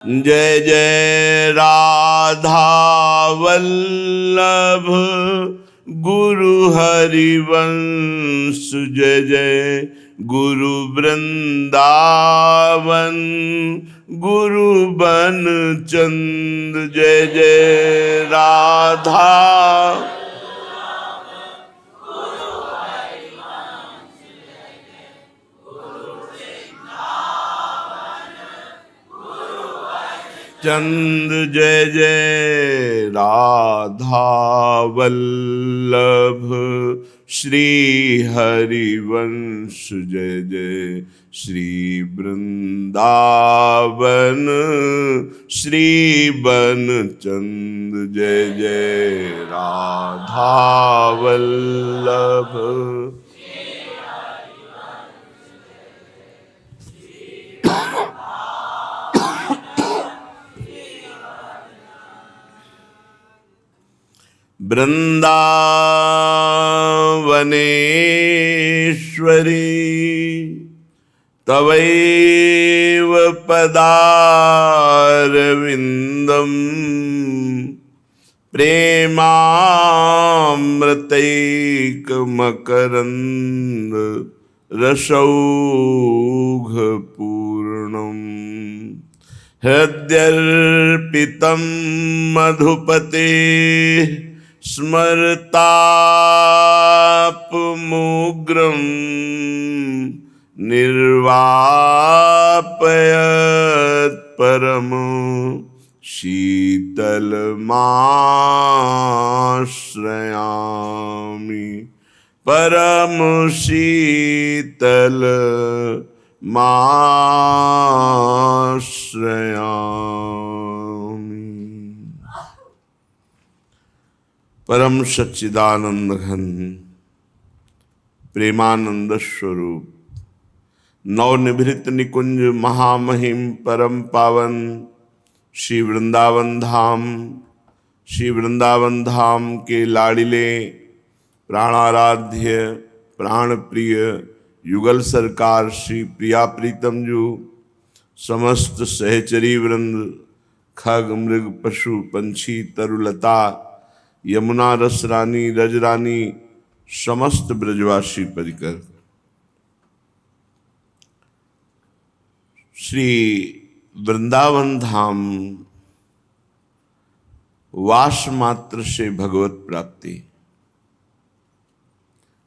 जय जय राधा वल्लभ गुरु हरिवंश। जय जय गुरु वृंदावन गुरु बन चंद। जय जय राधा चंद। जय जय राधा वल्लभ श्री हरिवंश। जय जय श्री वृंदावन श्री बन चंद। जय जय राधा वल्लभ। वृंदावनेश्वरी तवैव पदारविंदम प्रेमामृतैकमकरंद रसौघपूर्णम् हृद्यर्पितं मधुपते स्मरतापमुग्रं निर्वापयत् परम शीतलमाश्रयामि। परम शीतल माश्रयामि। परम सच्चिदानंद घन प्रेमानंद स्वरूप नवनिभृत निकुंज महामहिम परम पावन श्री वृंदावन धाम के लाडिले प्राणाराध्य प्राण प्रिय युगल सरकार श्री प्रिया प्रीतम जू, समस्त सहचरी वृंद, खग मृग पशु पंछी तरुलता यमुना रस रानी रजरानी, समस्त ब्रजवासी परिकर श्री वृंदावन धाम वास मात्र से भगवत प्राप्ति।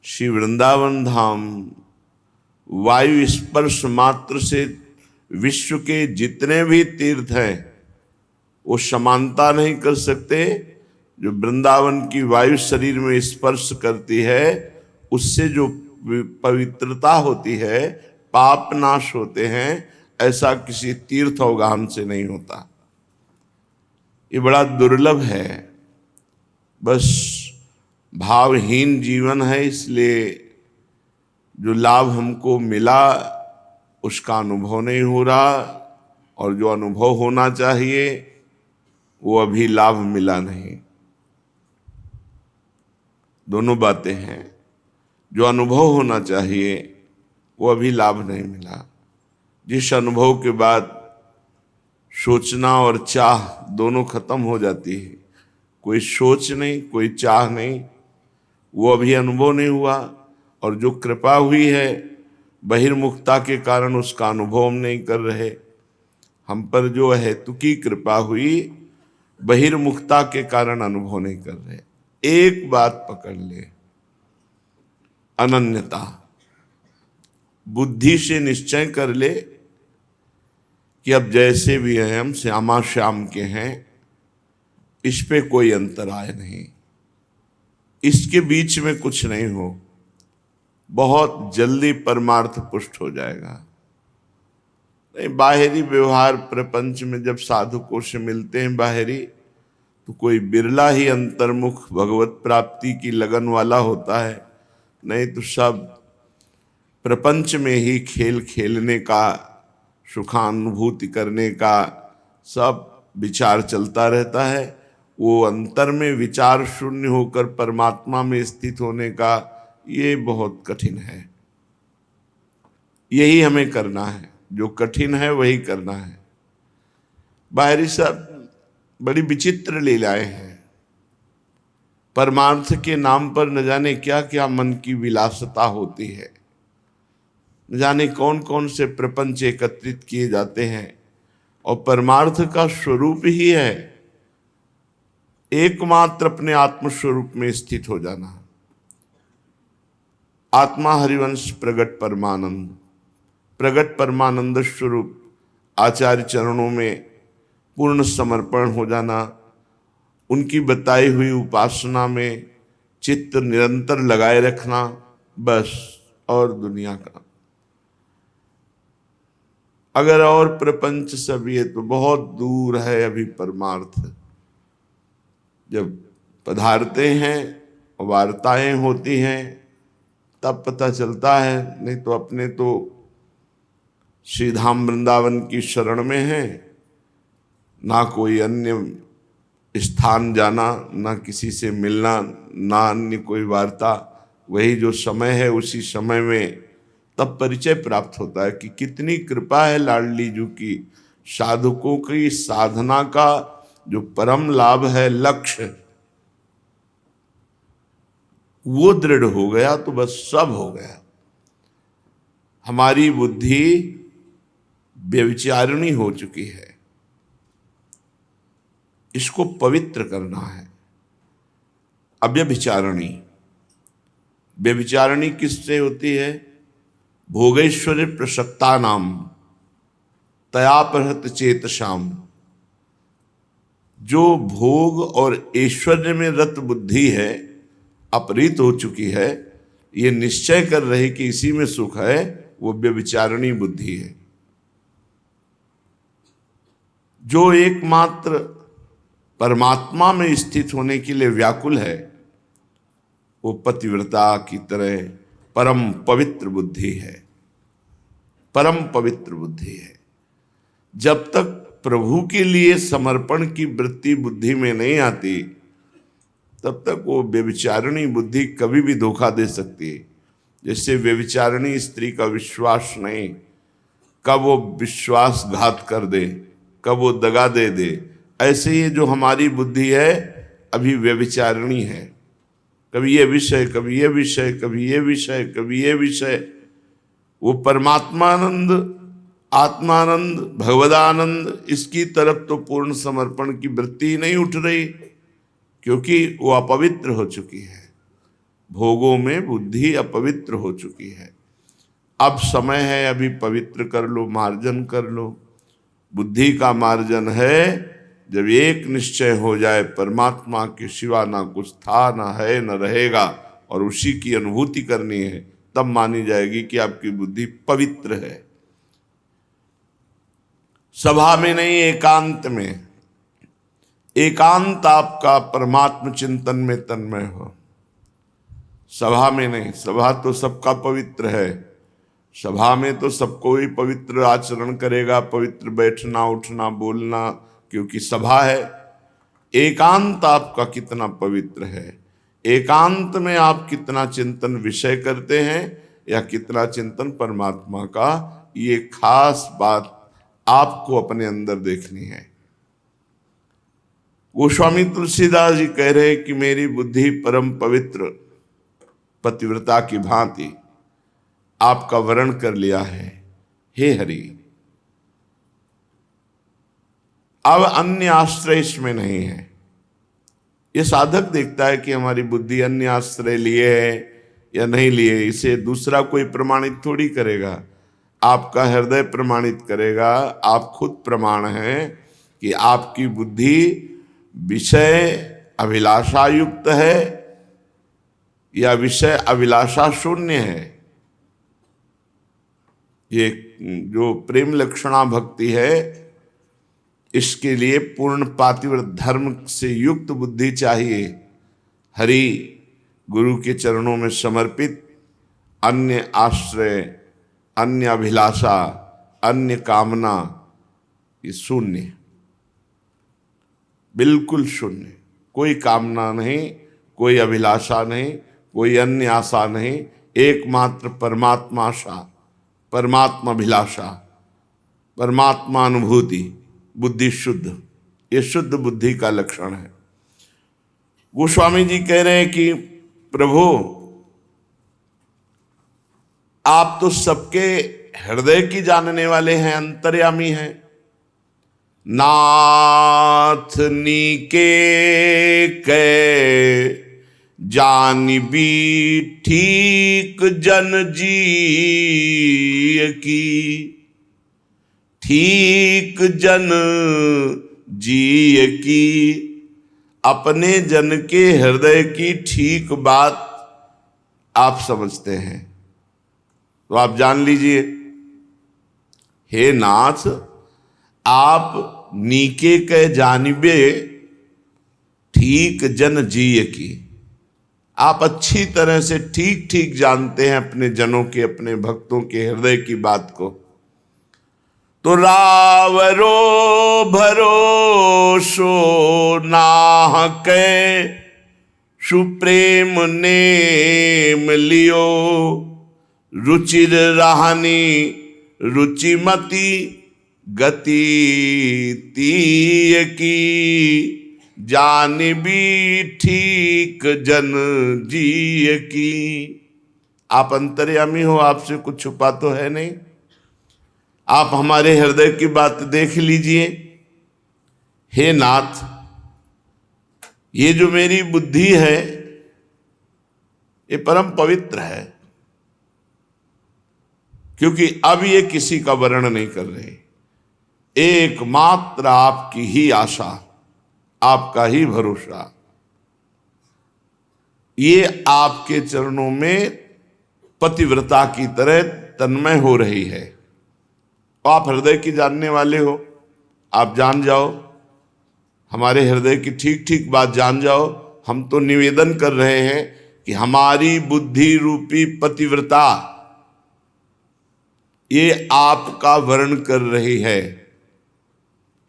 श्री वृंदावन धाम वायु स्पर्श मात्र से विश्व के जितने भी तीर्थ हैं वो समानता नहीं कर सकते। जो वृंदावन की वायु शरीर में स्पर्श करती है उससे जो पवित्रता होती है, पाप नाश होते हैं, ऐसा किसी तीर्थ अवगाहन से नहीं होता। ये बड़ा दुर्लभ है। बस भावहीन जीवन है, इसलिए जो लाभ हमको मिला उसका अनुभव नहीं हो रहा, और जो अनुभव होना चाहिए वो अभी लाभ मिला नहीं। दोनों बातें हैं। जो अनुभव होना चाहिए वो अभी लाभ नहीं मिला। जिस अनुभव के बाद सोचना और चाह दोनों खत्म हो जाती है, कोई सोच नहीं कोई चाह नहीं, वो अभी अनुभव नहीं हुआ। और जो कृपा हुई है बहिर्मुखता के कारण उसका अनुभव हम नहीं कर रहे। हम पर जो हेतुकी कृपा हुई बहिर्मुखता के कारण अनुभव नहीं कर रहे। एक बात पकड़ ले, अनन्यता। बुद्धि से निश्चय कर ले कि अब जैसे भी हैं हम श्यामा श्याम के हैं, इस पे कोई अंतराय नहीं, इसके बीच में कुछ नहीं हो, बहुत जल्दी परमार्थ पुष्ट हो जाएगा। नहीं, बाहरी व्यवहार प्रपंच में जब साधुकों से मिलते हैं बाहरी, तो कोई बिरला ही अंतर्मुख भगवत प्राप्ति की लगन वाला होता है। नहीं तो सब प्रपंच में ही खेल खेलने का, सुखानुभूति करने का सब विचार चलता रहता है। वो अंतर में विचार शून्य होकर परमात्मा में स्थित होने का ये बहुत कठिन है। यही हमें करना है, जो कठिन है वही करना है। बाहरी सब बड़ी विचित्र लीलाएं हैं। परमार्थ के नाम पर न जाने क्या क्या मन की विलासता होती है, न जाने कौन कौन से प्रपंच एकत्रित किए जाते हैं। और परमार्थ का स्वरूप ही है एकमात्र अपने आत्म स्वरूप में स्थित हो जाना। आत्मा हरिवंश प्रगट परमानंद, प्रगट परमानंद स्वरूप आचार्य चरणों में पूर्ण समर्पण हो जाना, उनकी बताई हुई उपासना में चित्त निरंतर लगाए रखना, बस। और दुनिया का अगर और प्रपंच सब ये तो बहुत दूर है अभी परमार्थ। जब पधारते हैं, वार्ताएं होती हैं, तब पता चलता है, नहीं तो अपने तो श्री धाम वृंदावन की शरण में है, ना कोई अन्य स्थान जाना, ना किसी से मिलना, ना अन्य कोई वार्ता। वही जो समय है उसी समय में तब परिचय प्राप्त होता है कि कितनी कृपा है लाडली जू की। साधकों की साधना का जो परम लाभ है, लक्ष्य, वो दृढ़ हो गया तो बस सब हो गया। हमारी बुद्धि व्यभिचारिणी हो चुकी है, इसको पवित्र करना है। अव्यभिचारिणी, व्यभिचारिणी किससे होती है? भोगेश्वरी प्रसक्ता नाम तया प्रहत चेतशाम। जो भोग और ऐश्वर्य में रत बुद्धि है, अपरीत हो चुकी है, ये निश्चय कर रही कि इसी में सुख है, वो व्यभिचारिणी बुद्धि है। जो एकमात्र परमात्मा में स्थित होने के लिए व्याकुल है, वो पतिव्रता की तरह परम पवित्र बुद्धि है, परम पवित्र बुद्धि है। जब तक प्रभु के लिए समर्पण की वृत्ति बुद्धि में नहीं आती, तब तक वो व्यभिचारिणी बुद्धि कभी भी धोखा दे सकती है। जैसे व्यभिचारिणी स्त्री का विश्वास नहीं, कब वो विश्वासघात कर दे, कब वो दगा दे दे, ऐसे ही जो हमारी बुद्धि है अभी व्यभिचारिणी है। कभी ये विषय, कभी ये विषय, कभी ये विषय, कभी ये विषय। वो परमात्मानंद, आत्मानंद, भगवदानंद, इसकी तरफ तो पूर्ण समर्पण की वृत्ति ही नहीं उठ रही, क्योंकि वो अपवित्र हो चुकी है। भोगों में बुद्धि अपवित्र हो चुकी है। अब समय है, अभी पवित्र कर लो, मार्जन कर लो। बुद्धि का मार्जन है जब एक निश्चय हो जाए, परमात्मा के सिवा ना कुछ था, ना है, न रहेगा, और उसी की अनुभूति करनी है, तब मानी जाएगी कि आपकी बुद्धि पवित्र है। सभा में नहीं, एकांत में। एकांत आपका परमात्म चिंतन में तन्मय हो, सभा में नहीं। सभा तो सबका पवित्र है, सभा में तो सबको ही पवित्र आचरण करेगा, पवित्र बैठना, उठना, बोलना, क्योंकि सभा है। एकांत आपका कितना पवित्र है, एकांत में आप कितना चिंतन विषय करते हैं या कितना चिंतन परमात्मा का, ये खास बात आपको अपने अंदर देखनी है। गोस्वामी तुलसीदास जी कह रहे कि मेरी बुद्धि परम पवित्र पतिव्रता की भांति आपका वर्ण कर लिया है, हे हरि। अब अन्य आश्रय इसमें नहीं है। ये साधक देखता है कि हमारी बुद्धि अन्य आश्रय लिए है या नहीं लिए, इसे दूसरा कोई प्रमाणित थोड़ी करेगा, आपका हृदय प्रमाणित करेगा। आप खुद प्रमाण हैं कि आपकी बुद्धि विषय अभिलाषा युक्त है या विषय अभिलाषा शून्य है। ये जो प्रेम लक्षणा भक्ति है, इसके लिए पूर्ण पातिव्रत धर्म से युक्त बुद्धि चाहिए। हरि गुरु के चरणों में समर्पित, अन्य आश्रय, अन्य अभिलाषा, अन्य कामना, ये शून्य, बिल्कुल शून्य। कोई कामना नहीं, कोई अभिलाषा नहीं, कोई अन्य आशा नहीं, एकमात्र परमात्मा आशा, परमात्मा अभिलाषा, परमात्मा अनुभूति, बुद्धि शुद्ध, ये शुद्ध बुद्धि का लक्षण है। गोस्वामी जी कह रहे हैं कि प्रभु आप तो सबके हृदय की जानने वाले हैं, अंतर्यामी हैं। नाथ नीके कै जानिबी ठीक जन जी की, ठीक जन जी की, अपने जन के हृदय की ठीक बात आप समझते हैं तो आप जान लीजिए। हे नाथ, आप नीके के जानिबे ठीक जन जीय की, आप अच्छी तरह से ठीक ठीक जानते हैं अपने जनों के, अपने भक्तों के हृदय की बात को। तो रावरो भरोसो नाहकै, सुप्रेम नेम लियो, रुचिर रहनी रुचिमती, गति तीय की, जानिबी ठीक जन जीय की। आप अंतर्यामी हो, आपसे कुछ छुपा तो है नहीं। आप हमारे हृदय की बात देख लीजिए। हे नाथ, ये जो मेरी बुद्धि है ये परम पवित्र है, क्योंकि अब ये किसी का वर्णन नहीं कर रहे, एकमात्र आपकी ही आशा, आपका ही भरोसा। ये आपके चरणों में पतिव्रता की तरह तन्मय हो रही है। आप हृदय की जानने वाले हो, आप जान जाओ, हमारे हृदय की ठीक ठीक बात जान जाओ। हम तो निवेदन कर रहे हैं कि हमारी बुद्धि रूपी पतिव्रता ये आपका वर्ण कर रही है।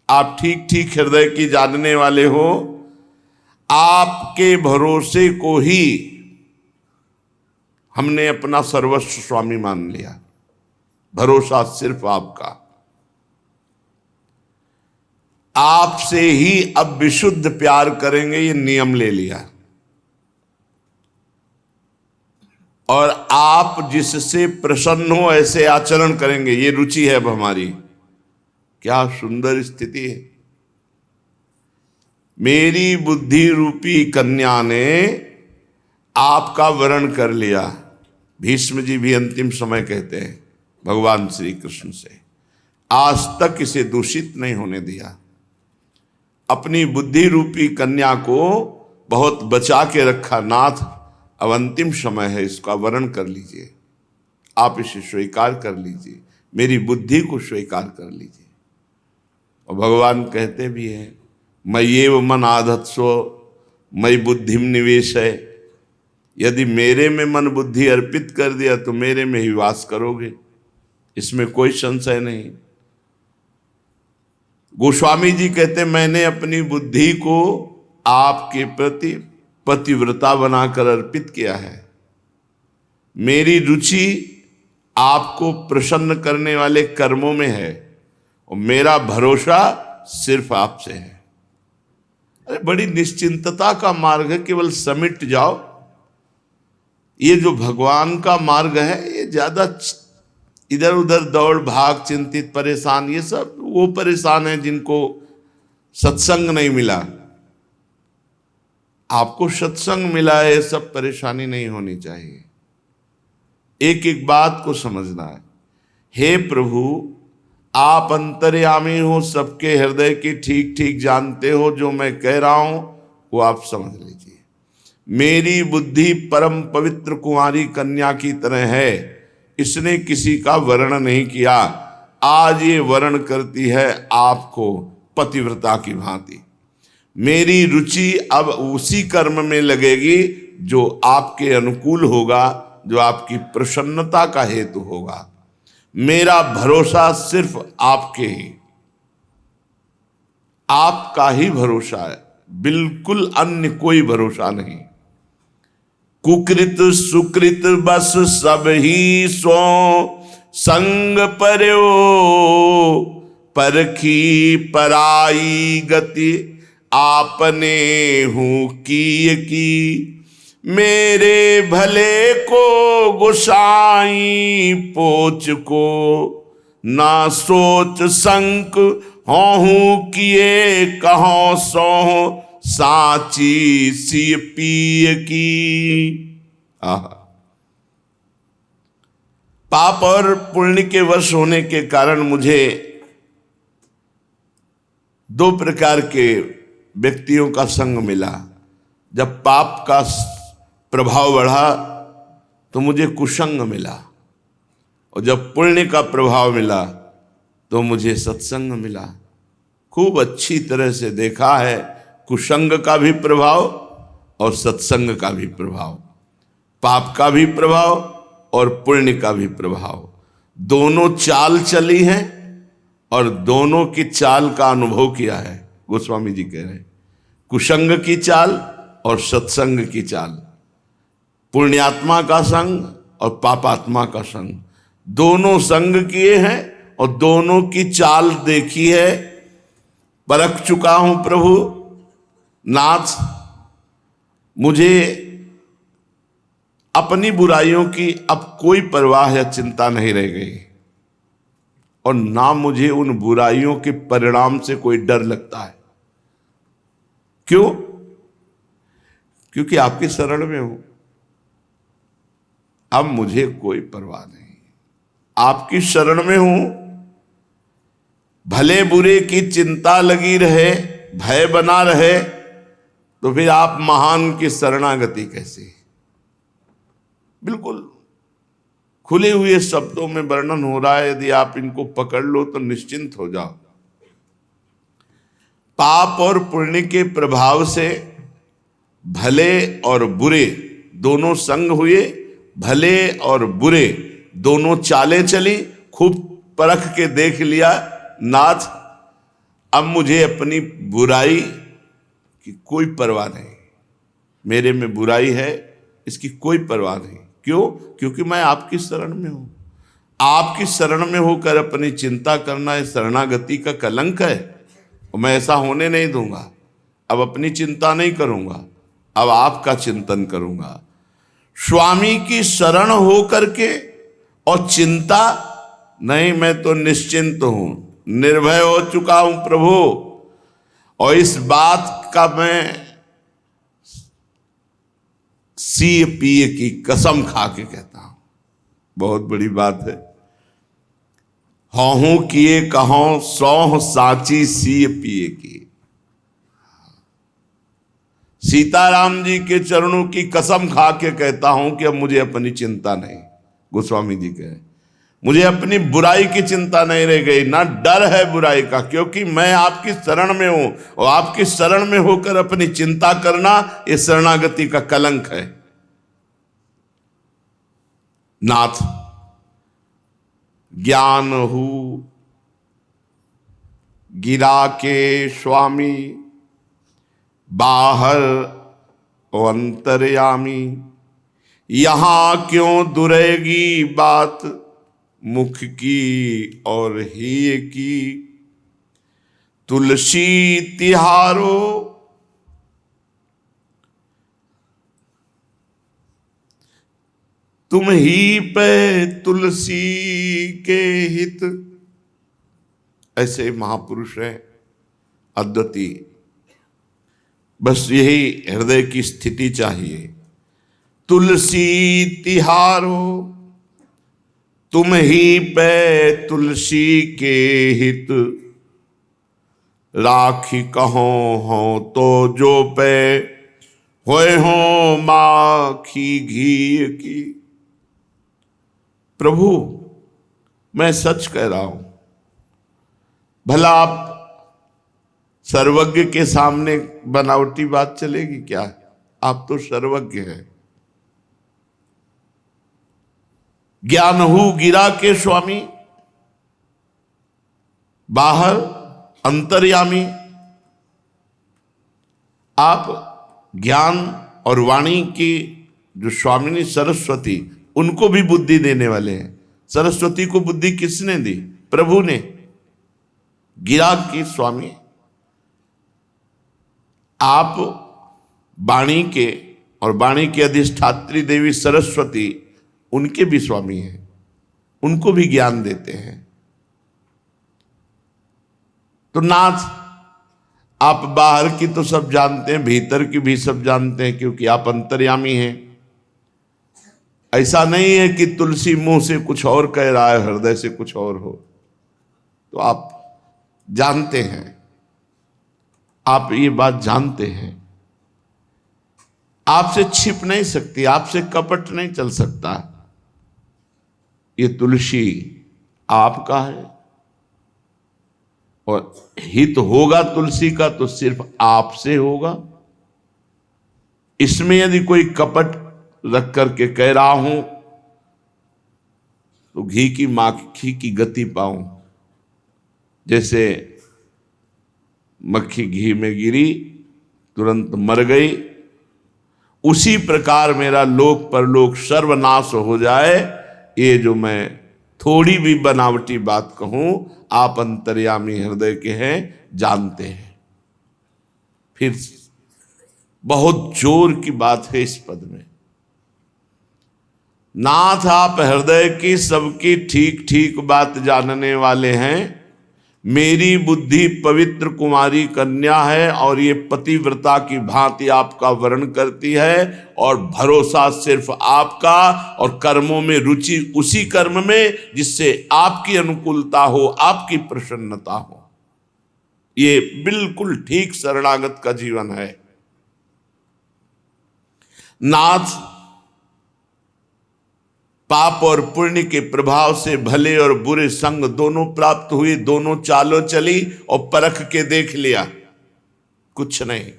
आप ठीक ठीक हृदय की जानने वाले हो, आपके भरोसे को ही हमने अपना सर्वस्व स्वामी मान लिया। भरोसा सिर्फ आपका, आपसे ही अब विशुद्ध प्यार करेंगे, ये नियम ले लिया। और आप जिससे प्रसन्न हो ऐसे आचरण करेंगे, ये रुचि है अब हमारी। क्या सुंदर स्थिति है। मेरी बुद्धि रूपी कन्या ने आपका वर्ण कर लिया। भीष्म जी भी अंतिम समय कहते हैं भगवान श्री कृष्ण से, आज तक इसे दूषित नहीं होने दिया। अपनी बुद्धि रूपी कन्या को बहुत बचा के रखा। नाथ, अब अंतिम समय है, इसका वर्ण कर लीजिए, आप इसे स्वीकार कर लीजिए, मेरी बुद्धि को स्वीकार कर लीजिए। और भगवान कहते भी हैं, मय्येव मन आधत्सो मयि बुद्धिम निवेश है। यदि मेरे में मन बुद्धि अर्पित कर दिया तो मेरे में ही वास करोगे, इसमें कोई संशय नहीं। गोस्वामी जी कहते, मैंने अपनी बुद्धि को आपके प्रति पतिव्रता बनाकर अर्पित किया है। मेरी रुचि आपको प्रसन्न करने वाले कर्मों में है और मेरा भरोसा सिर्फ आपसे है। अरे बड़ी निश्चिंतता का मार्ग है, केवल समिट जाओ। ये जो भगवान का मार्ग है, ये ज्यादा इधर उधर दौड़ भाग, चिंतित परेशान, ये सब वो परेशान है जिनको सत्संग नहीं मिला। आपको सत्संग मिला है, सब परेशानी नहीं होनी चाहिए। एक एक बात को समझना है। हे प्रभु, आप अंतर्यामी हो, सबके हृदय की ठीक ठीक जानते हो। जो मैं कह रहा हूं वो आप समझ लीजिए। मेरी बुद्धि परम पवित्र कुंवारी कन्या की तरह है, इसने किसी का वर्ण नहीं किया। आज ये वर्ण करती है आपको पतिव्रता की भांति। मेरी रुचि अब उसी कर्म में लगेगी जो आपके अनुकूल होगा, जो आपकी प्रसन्नता का हेतु होगा। मेरा भरोसा सिर्फ आपके ही, आपका ही भरोसा है, बिल्कुल अन्य कोई भरोसा नहीं। कुकृत सुकृत बस सब ही सो संग पर्यो, परखी पराई गति आपने हूँ की मेरे भले को गोसाई पोच को ना सोच संक हूँ किए कहो सो साची सी पिय की। पाप और पुण्य के वश होने के कारण मुझे दो प्रकार के व्यक्तियों का संग मिला। जब पाप का प्रभाव बढ़ा तो मुझे कुसंग मिला, और जब पुण्य का प्रभाव मिला तो मुझे सत्संग मिला। खूब अच्छी तरह से देखा है कुसंग का भी प्रभाव और सत्संग का भी प्रभाव, पाप का भी प्रभाव और पुण्य का भी प्रभाव। दोनों चाल चली हैं और दोनों की चाल का अनुभव किया है। गोस्वामी जी कह रहे हैं कुसंग की चाल और सत्संग की चाल, पुण्यात्मा का संग और पापात्मा का संग, दोनों संग किए हैं और दोनों की चाल देखी है, परख चुका हूं प्रभु नाथ। मुझे अपनी बुराइयों की अब कोई परवाह या चिंता नहीं रह गई, और ना मुझे उन बुराइयों के परिणाम से कोई डर लगता है। क्यों? क्योंकि आपकी शरण में हूं। अब मुझे कोई परवाह नहीं, आपकी शरण में हूं। भले बुरे की चिंता लगी रहे, भय बना रहे, तो फिर आप महान की शरणागति कैसे? बिल्कुल खुले हुए शब्दों में वर्णन हो रहा है, यदि आप इनको पकड़ लो तो निश्चिंत हो जाओ। पाप और पुण्य के प्रभाव से भले और बुरे दोनों संग हुए, भले और बुरे दोनों चालें चली, खूब परख के देख लिया नाथ। अब मुझे अपनी बुराई की कोई परवाह नहीं, मेरे में बुराई है इसकी कोई परवाह नहीं। क्यों? क्योंकि मैं आपकी शरण में हूं। आपकी शरण में होकर अपनी चिंता करना इस शरणागति का कलंक है, और मैं ऐसा होने नहीं दूंगा। अब अपनी चिंता नहीं करूंगा, अब आपका चिंतन करूंगा। स्वामी की शरण हो करके और चिंता नहीं, मैं तो निश्चिंत हूं, निर्भय हो चुका हूं प्रभु। और इस बात का मैं सी पिए की कसम खा के कहता हूं, बहुत बड़ी बात है। हूं किए कहो सौह साची सी पिए की। सीताराम जी के चरणों की कसम खा के कहता हूं कि अब मुझे अपनी चिंता नहीं। गोस्वामी जी कहे मुझे अपनी बुराई की चिंता नहीं रह गई, ना डर है बुराई का, क्योंकि मैं आपकी शरण में हूं, और आपकी शरण में होकर अपनी चिंता करना ये शरणागति का कलंक है। नाथ ज्ञान हूं गिरा के स्वामी, बाहर अंतर्यामी, यहां क्यों दुरेगी बात मुख की और ही की। तुलसी तिहारो तुम ही पे तुलसी के हित। ऐसे महापुरुष हैं अद्वितीय। बस यही हृदय की स्थिति चाहिए। तुलसी तिहारो तुम ही पे तुलसी के हित, राखी कहो हो तो जो पे होए हो माखी घी की। प्रभु मैं सच कह रहा हूं, भला आप सर्वज्ञ के सामने बनावटी बात चलेगी क्या? आप तो सर्वज्ञ हैं। ज्ञान हूं गिरा के स्वामी, बाहर अंतर्यामी। आप ज्ञान और वाणी की जो स्वामिनी सरस्वती, उनको भी बुद्धि देने वाले हैं। सरस्वती को बुद्धि किसने दी? प्रभु ने। गिरा कि स्वामी आप वाणी के और वाणी की अधिष्ठात्री देवी सरस्वती उनके भी स्वामी हैं, उनको भी ज्ञान देते हैं। तो नाथ आप बाहर की तो सब जानते हैं, भीतर की भी सब जानते हैं, क्योंकि आप अंतर्यामी हैं। ऐसा नहीं है कि तुलसी मुंह से कुछ और कह रहा है, हृदय से कुछ और हो। तो आप जानते हैं, आप ये बात जानते हैं, आपसे छिप नहीं सकती, आपसे कपट नहीं चल सकता। ये तुलसी आपका है और हित होगा तुलसी का तो सिर्फ आपसे होगा। इसमें यदि कोई कपट रख करके कह रहा हूं तो घी की माखी की गति पाऊं। जैसे मक्खी घी में गिरी तुरंत मर गई, उसी प्रकार मेरा लोक परलोक सर्वनाश हो जाए। ये जो मैं थोड़ी भी बनावटी बात कहूं, आप अंतर्यामी हृदय के हैं, जानते हैं। फिर बहुत जोर की बात है इस पद में। नाथ आप हृदय की सबकी ठीक ठीक बात जानने वाले हैं। मेरी बुद्धि पवित्र कुमारी कन्या है और ये पतिव्रता की भांति आपका वर्ण करती है, और भरोसा सिर्फ आपका, और कर्मों में रुचि उसी कर्म में जिससे आपकी अनुकूलता हो, आपकी प्रसन्नता हो। ये बिल्कुल ठीक शरणागत का जीवन है। नाथ पाप और पुण्य के प्रभाव से भले और बुरे संग दोनों प्राप्त हुई, दोनों चालों चली और परख के देख लिया, कुछ नहीं।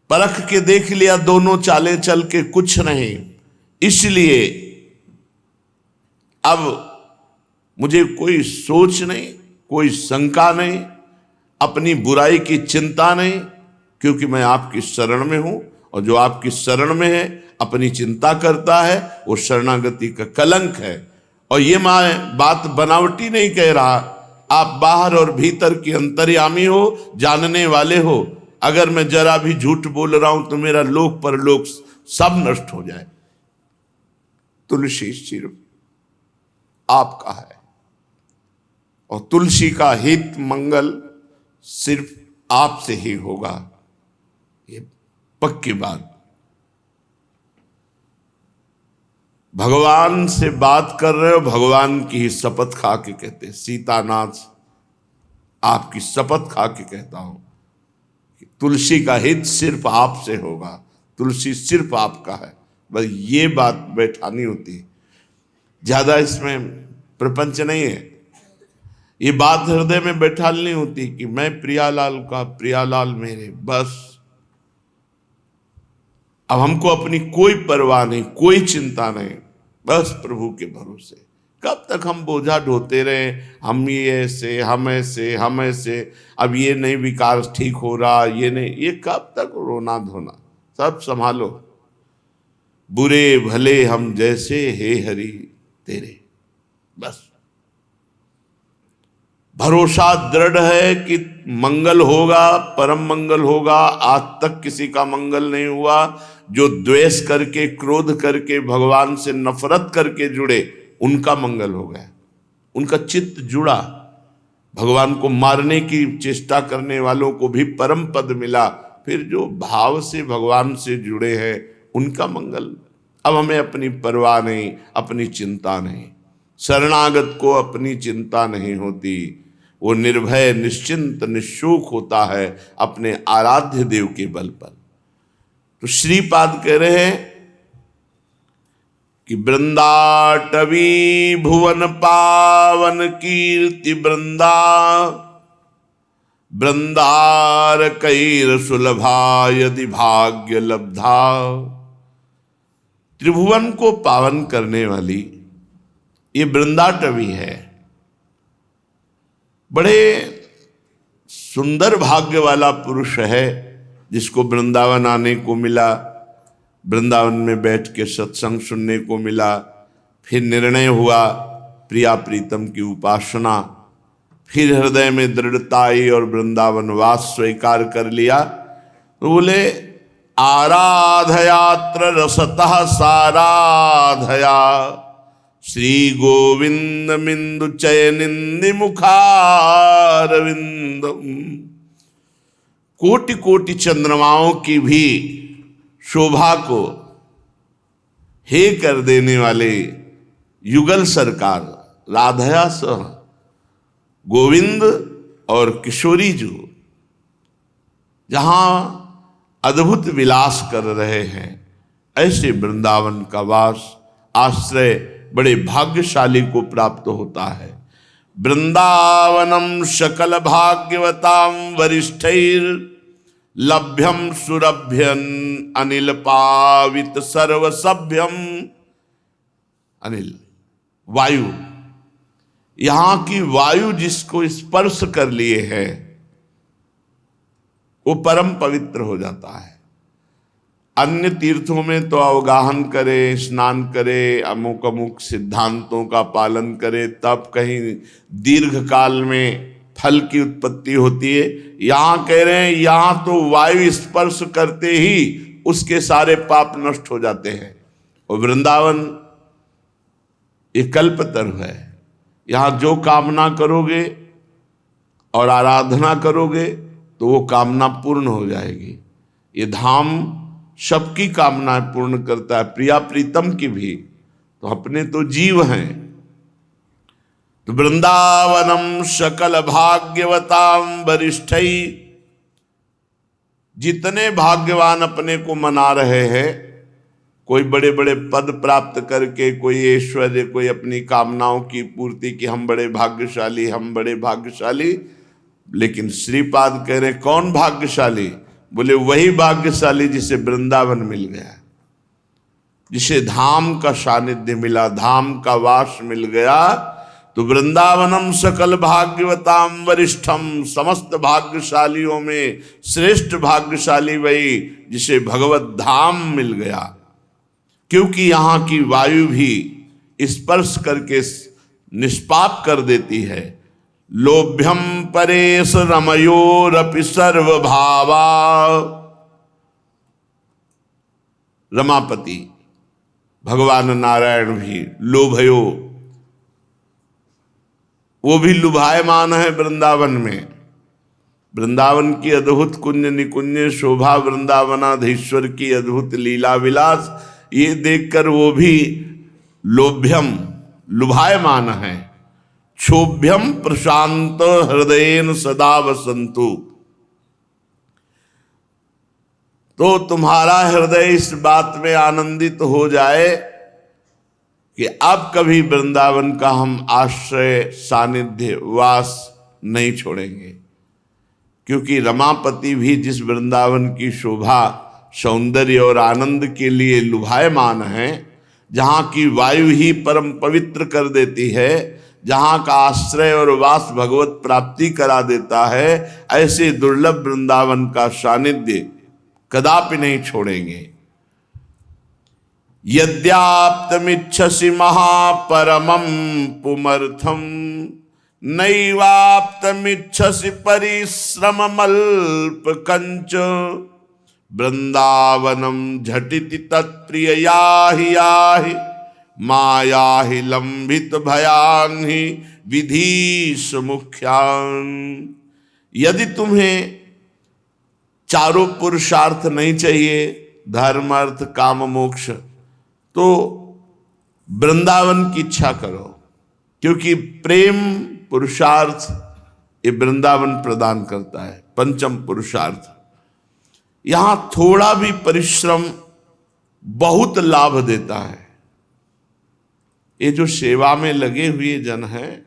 परख के देख लिया, दोनों चाले चल के कुछ नहीं। इसलिए अब मुझे कोई सोच नहीं, कोई शंका नहीं, अपनी बुराई की चिंता नहीं, क्योंकि मैं आपकी शरण में हूं। और जो आपकी शरण में है, अपनी चिंता करता है, वो शरणागति का कलंक है। और ये मैं बात बनावटी नहीं कह रहा, आप बाहर और भीतर की अंतर्यामी हो, जानने वाले हो। अगर मैं जरा भी झूठ बोल रहा हूं तो मेरा लोक परलोक सब नष्ट हो जाए। तुलसी सिर्फ आपका है, और तुलसी का हित मंगल सिर्फ आपसे ही होगा, ये पक्की बात। भगवान से बात कर रहे हो, भगवान की ही शपथ खा के कहते हैं। सीतानाथ आपकी शपथ खा के कहता हूं कि तुलसी का हित सिर्फ आपसे होगा, तुलसी सिर्फ आपका है। बस ये बात बैठानी होती है, ज्यादा इसमें प्रपंच नहीं है। ये बात हृदय में बैठानी होती कि मैं प्रियालाल का, प्रियालाल मेरे, बस। अब हमको अपनी कोई परवाह नहीं, कोई चिंता नहीं, बस प्रभु के भरोसे। कब तक हम बोझा ढोते रहे, हम ये ऐसे, हम ऐसे, हम ऐसे, अब ये नहीं विकार ठीक हो रहा, ये नहीं, ये कब तक रोना धोना। सब संभालो, बुरे भले हम जैसे, हे हरि तेरे, बस। भरोसा दृढ़ है कि मंगल होगा, परम मंगल होगा। आज तक किसी का मंगल नहीं हुआ। जो द्वेष करके, क्रोध करके, भगवान से नफरत करके जुड़े, उनका मंगल हो गया, उनका चित्त जुड़ा। भगवान को मारने की चेष्टा करने वालों को भी परम पद मिला। फिर जो भाव से भगवान से जुड़े हैं, उनका मंगल। अब हमें अपनी परवाह नहीं, अपनी चिंता नहीं। शरणागत को अपनी चिंता नहीं होती, वो निर्भय, निश्चिंत, निशोक होता है अपने आराध्य देव के बल पर। तो श्रीपाद कह रहे हैं कि वृंदाटवी भुवन पावन कीर्ति वृंदा, वृंदार कैर सुलभा यदि भाग्य लब्धा। त्रिभुवन को पावन करने वाली ये वृंदाटवी है। बड़े सुंदर भाग्य वाला पुरुष है जिसको वृंदावन आने को मिला, वृंदावन में बैठ के सत्संग सुनने को मिला। फिर निर्णय हुआ प्रिया प्रीतम की उपासना, फिर हृदय में दृढ़ता आई और वृंदावन वास स्वीकार कर लिया। तो बोले आराधयात्र रसतः साराधया श्री गोविंद मिंदु चयनिंदि मुखारविंदम। कोटि कोटि चंद्रमाओं की भी शोभा को हे कर देने वाले युगल सरकार राधया सह गोविंद और किशोरी जो जहां अद्भुत विलास कर रहे हैं, ऐसे वृंदावन का वास आश्रय बड़े भाग्यशाली को प्राप्त होता है। वृंदावनम सकल भाग्यवताम वरिष्ठैर लभ्यम सुरभ्यन अनिल पावित सर्व सभ्यम। अनिल वायु, यहां की वायु जिसको स्पर्श कर लिए है वो परम पवित्र हो जाता है। अन्य तीर्थों में तो अवगाहन करे, स्नान करे, अमुक अमुक सिद्धांतों का पालन करे, तब कहीं दीर्घ काल में फल की उत्पत्ति होती है। यहां कह रहे हैं यहां तो वायु स्पर्श करते ही उसके सारे पाप नष्ट हो जाते हैं। और वृंदावन एक कल्पतरु है, यहां जो कामना करोगे और आराधना करोगे तो वो कामना पूर्ण हो जाएगी। ये धाम सबकी कामनाएं पूर्ण करता है, प्रिया प्रीतम की भी। तो अपने तो जीव हैं। तो वृंदावनम सकल भाग्यवताम वरिष्ठई, जितने भाग्यवान अपने को मना रहे हैं, कोई बड़े बड़े पद प्राप्त करके, कोई ऐश्वर्य, कोई अपनी कामनाओं की पूर्ति की, हम बड़े भाग्यशाली, हम बड़े भाग्यशाली। लेकिन श्रीपाद कह रहे कौन भाग्यशाली? बोले वही भाग्यशाली जिसे वृंदावन मिल गया, जिसे धाम का सानिध्य मिला, धाम का वास मिल गया। तो वृंदावनम सकल भाग्यवताम वरिष्ठम, समस्त भाग्यशालियों में श्रेष्ठ भाग्यशाली वही जिसे भगवत धाम मिल गया। क्योंकि यहाँ की वायु भी स्पर्श करके निष्पाप कर देती है। लोभ्यम परेश रमयोरपि सर्वभावा, रमापति भगवान नारायण भी लोभयो, वो भी लुभायमान है वृंदावन में। वृंदावन की अद्भुत कुंज निकुंज शोभा, वृंदावनाधीश्वर की अद्भुत लीला विलास, ये देखकर वो भी लोभ्यम लुभायमान है। क्षोभ्यम प्रशांत हृदयेन सदा वसंतु, तो तुम्हारा हृदय इस बात में आनंदित हो जाए कि अब कभी वृंदावन का हम आश्रय सानिध्य वास नहीं छोड़ेंगे। क्योंकि रमापति भी जिस वृंदावन की शोभा सौंदर्य और आनंद के लिए लुभायमान है, जहाँ की वायु ही परम पवित्र कर देती है, जहाँ का आश्रय और वास भगवत प्राप्ति करा देता है, ऐसे दुर्लभ वृंदावन का सानिध्य कदापि नहीं छोड़ेंगे। यद्याप्तमिच्छसि महापरमं पुमर्थम नैवाप्तमिच्छसि परिश्रममल्प कंच, वृंदावनम झटिति तत्प्रिय याहि याहि मायाहि लंबित भयान ही विधीश मुख्यान। यदि तुम्हें चारों पुरुषार्थ नहीं चाहिए, धर्म अर्थ काम मोक्ष, तो वृंदावन की इच्छा करो। क्योंकि प्रेम पुरुषार्थ ये वृंदावन प्रदान करता है, पंचम पुरुषार्थ। यहां थोड़ा भी परिश्रम बहुत लाभ देता है। ये जो सेवा में लगे हुए जन हैं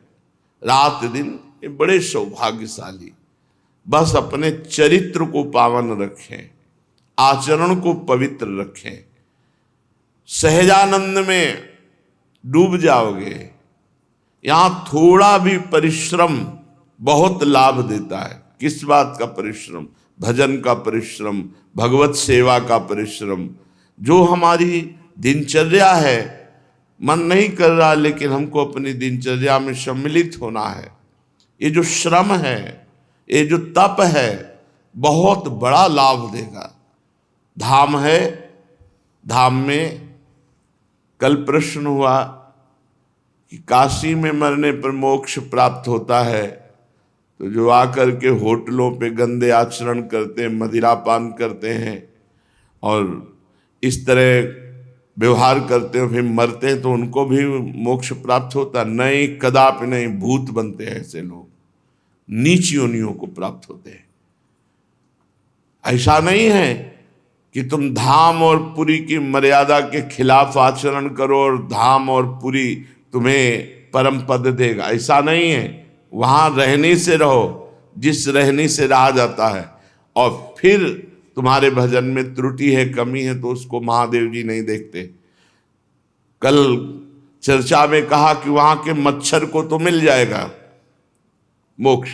रात दिन, ये बड़े सौभाग्यशाली। बस अपने चरित्र को पावन रखें, आचरण को पवित्र रखें, सहजानंद में डूब जाओगे। यहां थोड़ा भी परिश्रम बहुत लाभ देता है। किस बात का परिश्रम? भजन का परिश्रम, भगवत सेवा का परिश्रम। जो हमारी दिनचर्या है, मन नहीं कर रहा लेकिन हमको अपनी दिनचर्या में सम्मिलित होना है, ये जो श्रम है, ये जो तप है, बहुत बड़ा लाभ देगा। धाम है, धाम में कल प्रश्न हुआ कि काशी में मरने पर मोक्ष प्राप्त होता है, तो जो आकर के होटलों पे गंदे आचरण करते हैं, मदिरा पान करते हैं और इस तरह व्यवहार करते हैं, फिर मरते हैं, तो उनको भी मोक्ष प्राप्त होता? नहीं, कदापि नहीं। भूत बनते हैं ऐसे लोग, नीच योनियों को प्राप्त होते हैं। ऐसा नहीं है कि तुम धाम और पुरी की मर्यादा के खिलाफ आचरण करो और धाम और पुरी तुम्हें परम पद देगा, ऐसा नहीं है। वहां रहने से रहो जिस रहने से रहा जाता है, और फिर तुम्हारे भजन में त्रुटि है, कमी है, तो उसको महादेव जी नहीं देखते। कल चर्चा में कहा कि वहां के मच्छर को तो मिल जाएगा मोक्ष,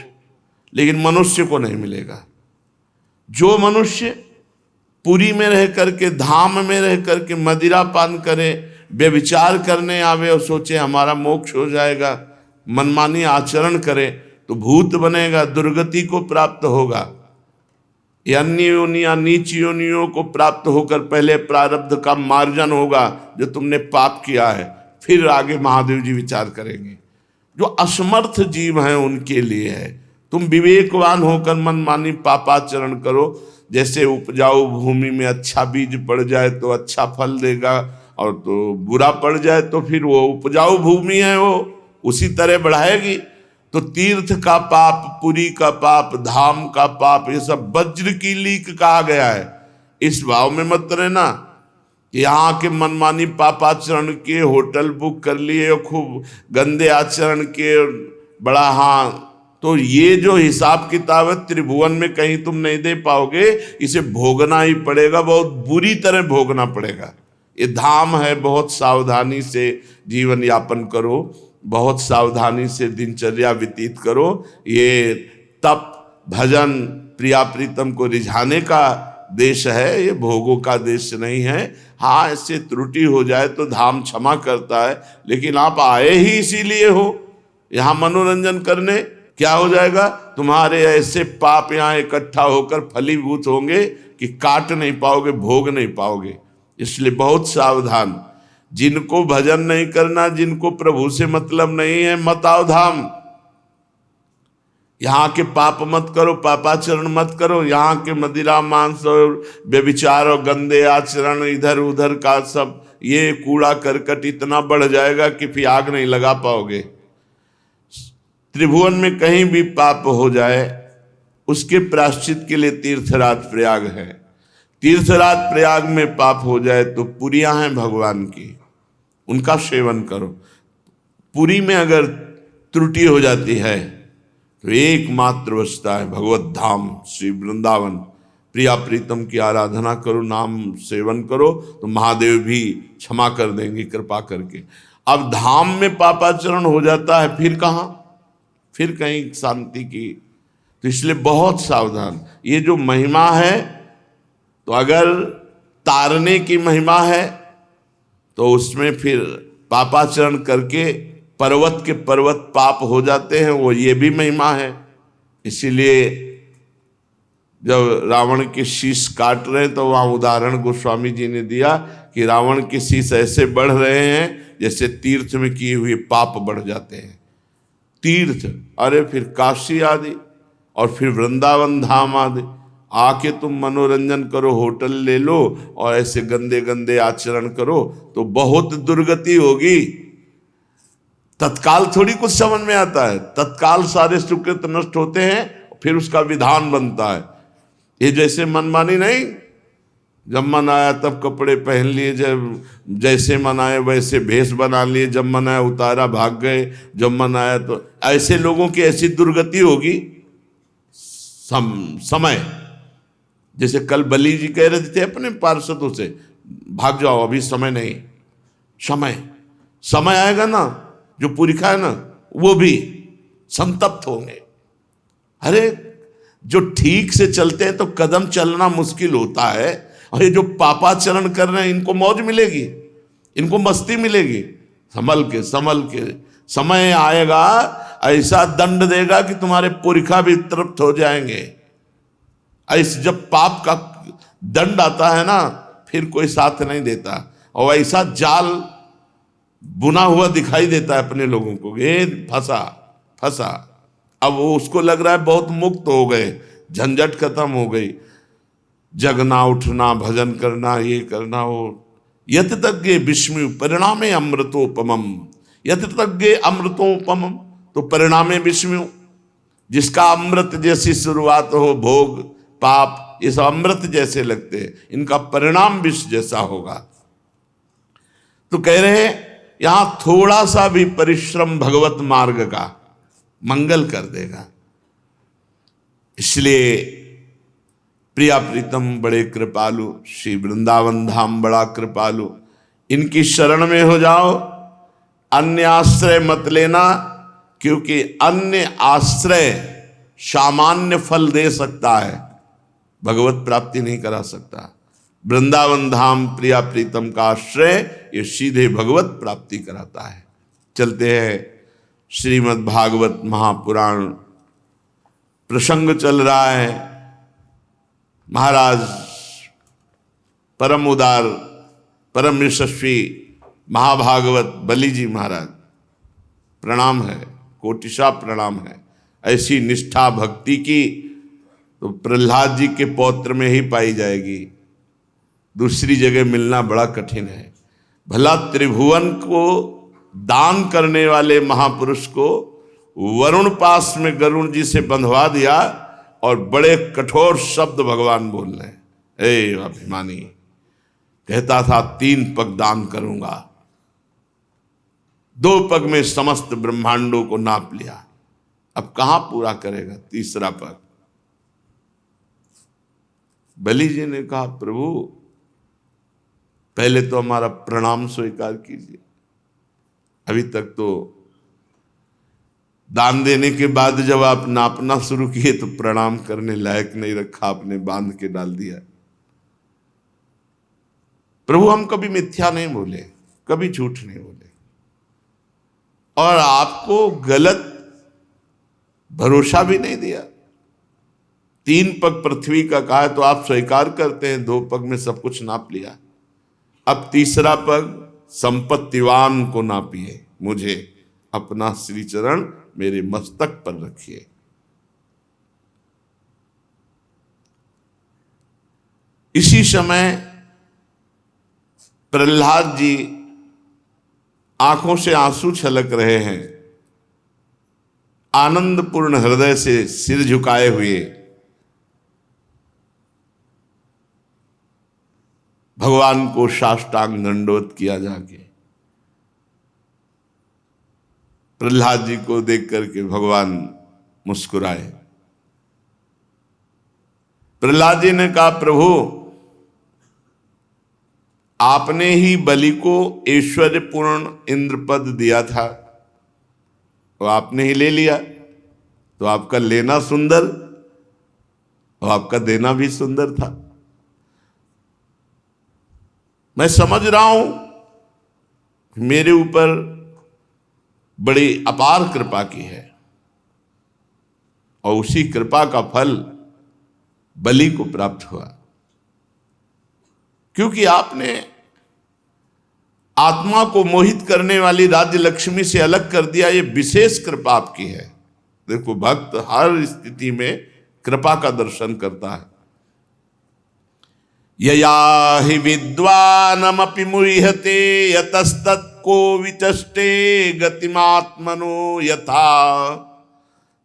लेकिन मनुष्य को नहीं मिलेगा। जो मनुष्य पुरी में रह करके, धाम में रह करके मदिरा पान करे, व्यभिचार करने आवे और सोचे हमारा मोक्ष हो जाएगा, मनमानी आचरण करे, तो भूत बनेगा, दुर्गति को प्राप्त होगा। ये अन्य योनियां, नीच योनियों को प्राप्त होकर पहले प्रारब्ध का मार्जन होगा जो तुमने पाप किया है, फिर आगे महादेव जी विचार करेंगे। जो असमर्थ जीव हैं उनके लिए है। तुम विवेकवान होकर मनमानी पापाचरण करो। जैसे उपजाऊ भूमि में अच्छा बीज पड़ जाए तो अच्छा फल देगा, और तो बुरा पड़ जाए तो फिर वो उपजाऊ भूमि है वो उसी तरह बढ़ाएगी। तो तीर्थ का पाप, पुरी का पाप, धाम का पाप, ये सब वज्र की लीक कहा गया है। इस भाव में मत रहना कि यहाँ के मनमानी पापाचरण किए, होटल बुक कर लिए, खूब गंदे आचरण किए, बड़ा, हाँ, तो ये जो हिसाब किताब है त्रिभुवन में कहीं तुम नहीं दे पाओगे। इसे भोगना ही पड़ेगा, बहुत बुरी तरह भोगना पड़ेगा। ये धाम है, बहुत सावधानी से जीवन यापन करो, बहुत सावधानी से दिनचर्या व्यतीत करो। ये तप, भजन, प्रिया प्रीतम को रिझाने का देश है, ये भोगों का देश नहीं है। हाँ, ऐसे त्रुटि हो जाए तो धाम क्षमा करता है, लेकिन आप आए ही इसीलिए हो यहाँ मनोरंजन करने। क्या हो जाएगा? तुम्हारे ऐसे पाप यहाँ इकट्ठा होकर फलीभूत होंगे कि काट नहीं पाओगे, भोग नहीं पाओगे। इसलिए बहुत सावधान। जिनको भजन नहीं करना, जिनको प्रभु से मतलब नहीं है, मत आओ धाम। यहाँ के पाप मत करो, पापाचरण मत करो। यहाँ के मदिरा, मांस और व्यभिचार और गंदे आचरण, इधर उधर का सब ये कूड़ा करकट इतना बढ़ जाएगा कि फिर आग नहीं लगा पाओगे। त्रिभुवन में कहीं भी पाप हो जाए उसके प्रायश्चित के लिए तीर्थराज प्रयाग है। तीर्थराज प्रयाग में पाप हो जाए तो पुरियां हैं भगवान की, उनका सेवन करो। पुरी में अगर त्रुटि हो जाती है तो एकमात्र बचता है भगवत धाम श्री वृंदावन। प्रिया प्रीतम की आराधना करो, नाम सेवन करो, तो महादेव भी क्षमा कर देंगे कृपा करके। अब धाम में पापाचरण हो जाता है, फिर कहाँ, फिर कहीं शांति की। तो इसलिए बहुत सावधान। ये जो महिमा है, तो अगर तारने की महिमा है तो उसमें फिर पापाचरण करके पर्वत के पर्वत पाप हो जाते हैं, वो ये भी महिमा है। इसीलिए जब रावण के शीश काट रहे हैं तो वहाँ उदाहरण गोस्वामी जी ने दिया कि रावण के शीश ऐसे बढ़ रहे हैं जैसे तीर्थ में किए हुए पाप बढ़ जाते हैं। तीर्थ, अरे फिर काशी आदि और फिर वृंदावन धाम आदि, आके तुम मनोरंजन करो, होटल ले लो और ऐसे गंदे गंदे आचरण करो तो बहुत दुर्गति होगी। तत्काल थोड़ी कुछ समझ में आता है, तत्काल सारे सुकृत नष्ट होते हैं, फिर उसका विधान बनता है। ये जैसे मनमानी नहीं, जब मन आया तब कपड़े पहन लिए, जब जैसे मन आए वैसे भेष बना लिए, जब मन आया उतारा भाग गए, जब मन आया तो, ऐसे लोगों की ऐसी दुर्गति होगी। समय, जैसे कल बली जी कह रहे थे अपने पार्षदों से, भाग जाओ अभी समय नहीं। समय आएगा ना, जो पुरखा है ना वो भी संतप्त होंगे। अरे जो ठीक से चलते हैं तो कदम चलना मुश्किल होता है, और ये जो पापाचरण कर रहे हैं इनको मौज मिलेगी, इनको मस्ती मिलेगी। संभल के समय आएगा, ऐसा दंड देगा कि तुम्हारे पुरखा भी तृप्त हो जाएंगे। ऐसे जब पाप का दंड आता है ना, फिर कोई साथ नहीं देता, और ऐसा जाल बुना हुआ दिखाई देता है अपने लोगों को, ये फंसा फंसा। अब वो उसको लग रहा है बहुत मुक्त हो गए, झंझट खत्म हो गई, जगना उठना भजन करना ये करना वो। यत तज्ञे विस्मय परिणामे अमृतोपमम, यत तज्ञे अमृतोपमम, तो परिणामे विस्मय, जिसका अमृत जैसी शुरुआत हो, भोग पाप ये सब अमृत जैसे लगते हैं, इनका परिणाम विष जैसा होगा। तो कह रहे हैं यहां थोड़ा सा भी परिश्रम भगवत मार्ग का मंगल कर देगा। इसलिए प्रिया प्रीतम बड़े कृपालु, श्री वृंदावन धाम बड़ा कृपालु, इनकी शरण में हो जाओ, अन्य आश्रय मत लेना, क्योंकि अन्य आश्रय सामान्य फल दे सकता है, भगवत प्राप्ति नहीं करा सकता। वृंदावन धाम प्रिया प्रीतम का आश्रय ये सीधे भगवत प्राप्ति कराता है। चलते हैं, श्रीमद् भागवत महापुराण प्रसंग चल रहा है। महाराज परम उदार परम यशस्वी महाभागवत बलि जी महाराज, प्रणाम है, कोटिशा प्रणाम है। ऐसी निष्ठा भक्ति की तो प्रहलाद जी के पौत्र में ही पाई जाएगी, दूसरी जगह मिलना बड़ा कठिन है। भला त्रिभुवन को दान करने वाले महापुरुष को वरुण पास में गरुण जी से बंधवा दिया, और बड़े कठोर शब्द भगवान बोल रहे हैं। ए अभिमानी, कहता था 3 पग दान करूंगा, 2 पग में समस्त ब्रह्मांडों को नाप लिया, अब कहां पूरा करेगा 3रा पग। बलि जी ने कहा प्रभु पहले तो हमारा प्रणाम स्वीकार कीजिए, अभी तक तो दान देने के बाद जब आप नापना शुरू किए तो प्रणाम करने लायक नहीं रखा, आपने बांध के डाल दिया। प्रभु हम कभी मिथ्या नहीं बोले, कभी झूठ नहीं बोले, और आपको गलत भरोसा भी नहीं दिया। 3 पग पृथ्वी का कहा है तो आप स्वीकार करते हैं, 2 पग में सब कुछ नाप लिया, अब 3रा पग संपत्तिवान को नापिए, मुझे अपना श्री चरण मेरे मस्तक पर रखिए। इसी समय प्रहलाद जी आंखों से आंसू छलक रहे हैं, आनंदपूर्ण हृदय से सिर झुकाए हुए भगवान को साष्टांग दंडवत किया जाके। प्रहलाद जी को देख करके भगवान मुस्कुराए। प्रहलाद जी ने कहा प्रभु आपने ही बलि को ऐश्वर्यपूर्ण इंद्र पद दिया था, तो आपने ही ले लिया, तो आपका लेना सुंदर और आपका देना भी सुंदर था। मैं समझ रहा हूं मेरे ऊपर बड़ी अपार कृपा की है, और उसी कृपा का फल बलि को प्राप्त हुआ, क्योंकि आपने आत्मा को मोहित करने वाली राज्य लक्ष्मी से अलग कर दिया। ये विशेष कृपा आपकी है। देखो भक्त हर स्थिति में कृपा का दर्शन करता है। यया हि विद्वानमपि मुह्यते यतस्तत्को विचष्टे गतिमात्मनो यथा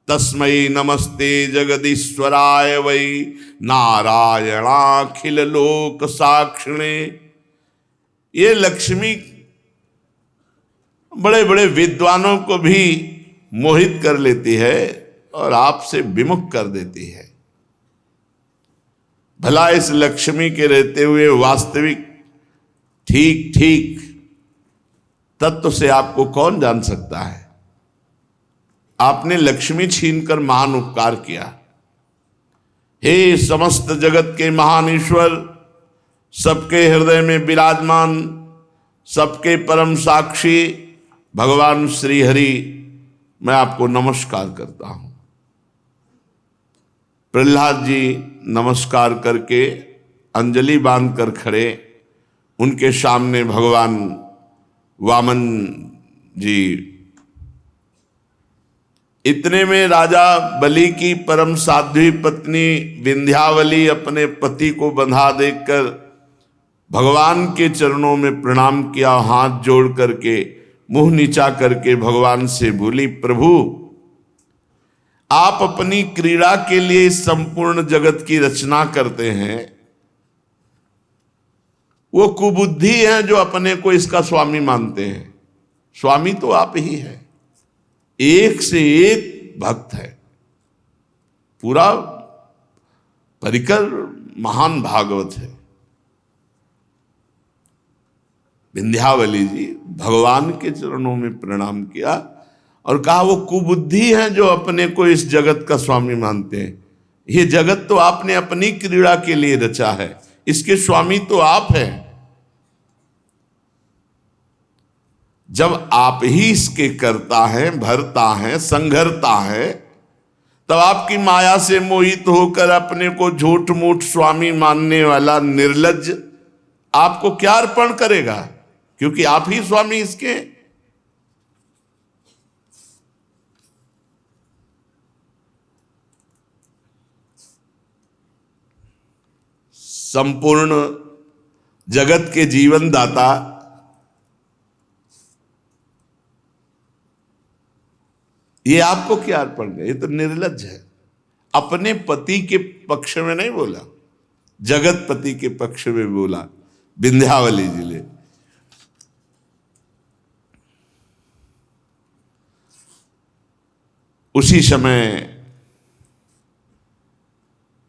तस्मै नमस्ते जगदीश्वराय वै नारायणाखिल लोक साक्षिणे। ये लक्ष्मी बड़े बड़े विद्वानों को भी मोहित कर लेती है और आपसे विमुख कर देती है। भला इस लक्ष्मी के रहते हुए वास्तविक ठीक ठीक तत्व से आपको कौन जान सकता है। आपने लक्ष्मी छीनकर महान उपकार किया। हे समस्त जगत के महान ईश्वर, सबके हृदय में विराजमान, सबके परम साक्षी भगवान श्री हरि मैं आपको नमस्कार करता हूं। प्रहलाद जी नमस्कार करके अंजलि बांधकर खड़े, उनके सामने भगवान वामन जी। इतने में राजा बलि की परम साध्वी पत्नी विंध्यावली अपने पति को बंधा देखकर भगवान के चरणों में प्रणाम किया, हाथ जोड़ करके मुंह नीचा करके भगवान से बोली, प्रभु आप अपनी क्रीड़ा के लिए इस संपूर्ण जगत की रचना करते हैं, वो कुबुद्धि है जो अपने को इसका स्वामी मानते हैं। स्वामी तो आप ही है, एक से एक भक्त है, पूरा परिकर महान भागवत है। विंध्यावली जी भगवान के चरणों में प्रणाम किया और कहा, वो कुबुद्धि है जो अपने को इस जगत का स्वामी मानते हैं। ये जगत तो आपने अपनी क्रीड़ा के लिए रचा है, इसके स्वामी तो आप हैं। जब आप ही इसके करता है, भरता है, संघरता है, तब आपकी माया से मोहित होकर अपने को झूठ मूठ स्वामी मानने वाला निर्लज्ज आपको क्या अर्पण करेगा, क्योंकि आप ही स्वामी इसके। संपूर्ण जगत के जीवन दाता ये आपको क्या अर्पण है? ये तो निर्लज्ज है। अपने पति के पक्ष में नहीं बोला, जगत पति के पक्ष में बोला विंध्यावली जी ने। उसी समय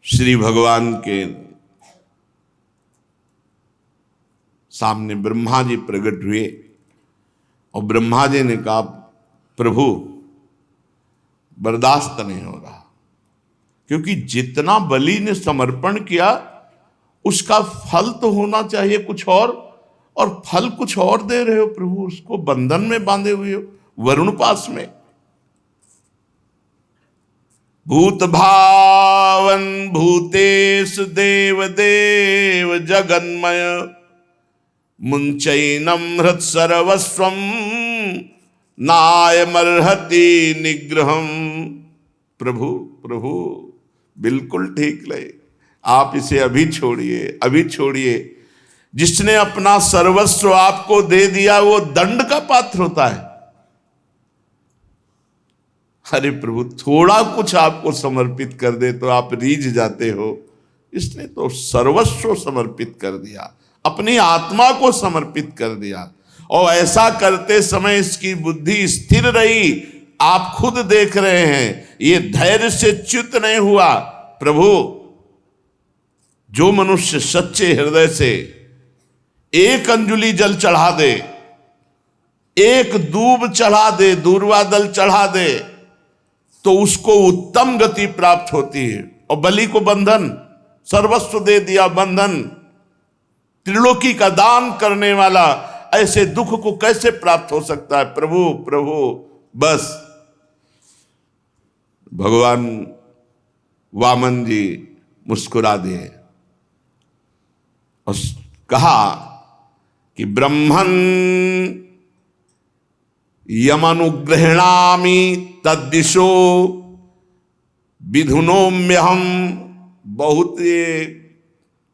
श्री भगवान के सामने ब्रह्मा जी प्रकट हुए और ब्रह्मा जी ने कहा, प्रभु बर्दाश्त नहीं हो रहा, क्योंकि जितना बलि ने समर्पण किया उसका फल तो होना चाहिए कुछ और फल कुछ और दे रहे हो प्रभु, उसको बंधन में बांधे हुए हो वरुण पास में। भूत भावन भूतेश देव देव जगन्मय मुंचैनम हृत सर्वस्वम नायमर्हति निग्रहम। प्रभु प्रभु बिल्कुल ठीक लगे, आप इसे अभी छोड़िए, अभी छोड़िए। जिसने अपना सर्वस्व आपको दे दिया वो दंड का पात्र होता है। अरे प्रभु थोड़ा कुछ आपको समर्पित कर दे तो आप रीझ जाते हो, इसने तो सर्वस्व समर्पित कर दिया, अपनी आत्मा को समर्पित कर दिया। और ऐसा करते समय इसकी बुद्धि स्थिर रही, आप खुद देख रहे हैं, ये धैर्य से च्युत नहीं हुआ। प्रभु जो मनुष्य सच्चे हृदय से एक अंजुलि जल चढ़ा दे, एक दूब चढ़ा दे, दूर्वा दल चढ़ा दे, तो उसको उत्तम गति प्राप्त होती है। और बलि को बंधन, सर्वस्व दे दिया बंधन, त्रिलोकी का दान करने वाला, ऐसे दुख को कैसे प्राप्त हो सकता है? प्रभु प्रभु बस। भगवान वामन जी मुस्कुरा दिए और कहा कि ब्रह्मन् यमनुग्रहणामि तद्दिशो विधुनोम्यहम। बहुत ये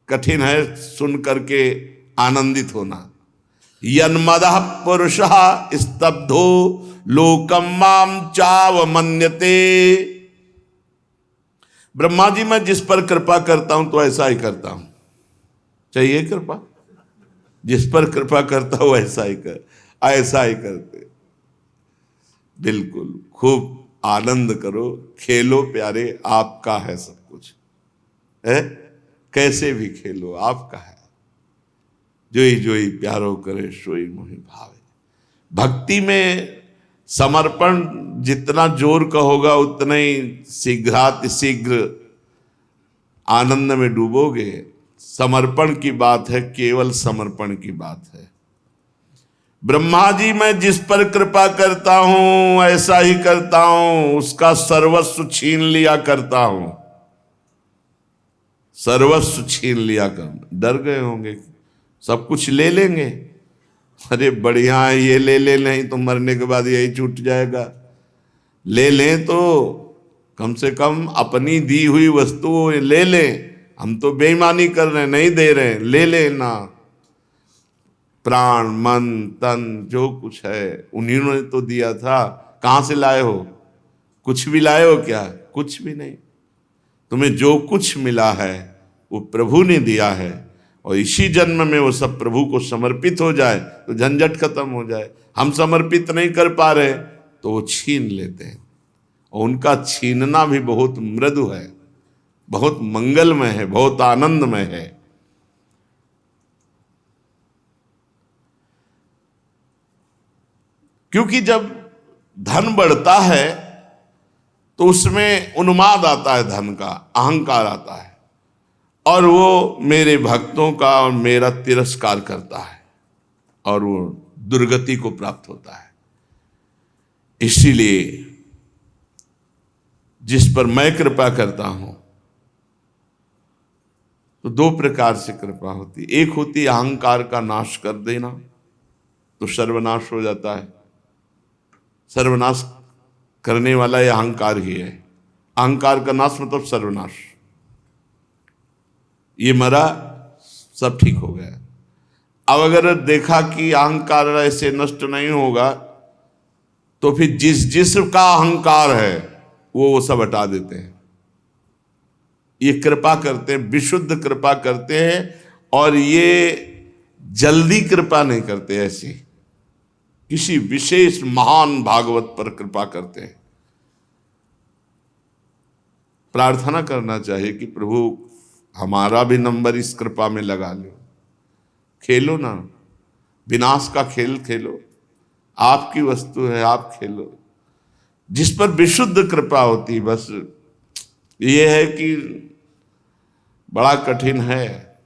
कठिन है सुन करके आनंदित होना। यन्मदः पुरुषः स्तब्धो लोकम माम चावमन्यते। ब्रह्मा जी मैं जिस पर कृपा करता हूं तो ऐसा ही करता हूं। चाहिए कृपा, जिस पर कृपा करता हूं ऐसा ही करते। बिल्कुल खूब आनंद करो, खेलो प्यारे, आपका है सब कुछ है, कैसे भी खेलो आपका है। जोई जोई प्यारो करे सोई मोहि भावे। भक्ति में समर्पण जितना जोर का होगा उतना ही शीघ्र आनंद में डूबोगे। समर्पण की बात है, केवल समर्पण की बात है। ब्रह्मा जी मैं जिस पर कृपा करता हूं ऐसा ही करता हूं, उसका सर्वस्व छीन लिया करता हूं, सर्वस्व छीन लिया कर। डर गए होंगे, सब कुछ ले लेंगे, अरे बढ़िया है ये ले ले, नहीं तो मरने के बाद यही छूट जाएगा। ले लें तो कम से कम अपनी दी हुई वस्तु ले लें, हम तो बेईमानी कर रहे हैं, नहीं दे रहे हैं, ले लेना। प्राण मन तन जो कुछ है उन्हीं ने तो दिया था, कहां से लाए हो? कुछ भी लाए हो क्या? कुछ भी नहीं। तुम्हें जो कुछ मिला है वो प्रभु ने दिया है, और इसी जन्म में वो सब प्रभु को समर्पित हो जाए तो झंझट खत्म हो जाए। हम समर्पित नहीं कर पा रहे तो वो छीन लेते हैं, और उनका छीनना भी बहुत मृदु है, बहुत मंगलमय है, बहुत आनंदमय है। क्योंकि जब धन बढ़ता है तो उसमें उन्माद आता है, धन का अहंकार आता है, और वो मेरे भक्तों का और मेरा तिरस्कार करता है, और वो दुर्गति को प्राप्त होता है। इसीलिए जिस पर मैं कृपा करता हूं, तो दो प्रकार से कृपा होती। एक होती अहंकार का नाश कर देना, तो सर्वनाश हो जाता है। सर्वनाश करने वाला यह अहंकार ही है। अहंकार का नाश मतलब सर्वनाश। ये मरा, सब ठीक हो गया। अब अगर देखा कि अहंकार ऐसे नष्ट नहीं होगा, तो फिर जिसका अहंकार है वो सब हटा देते हैं। ये कृपा करते हैं, विशुद्ध कृपा करते हैं, और ये जल्दी कृपा नहीं करते, ऐसी किसी विशेष महान भागवत पर कृपा करते हैं। प्रार्थना करना चाहिए कि प्रभु हमारा भी नंबर इस कृपा में लगा लो। खेलो ना, विनाश का खेल खेलो, आपकी वस्तु है, आप खेलो। जिस पर विशुद्ध कृपा होती, बस ये है कि बड़ा कठिन है,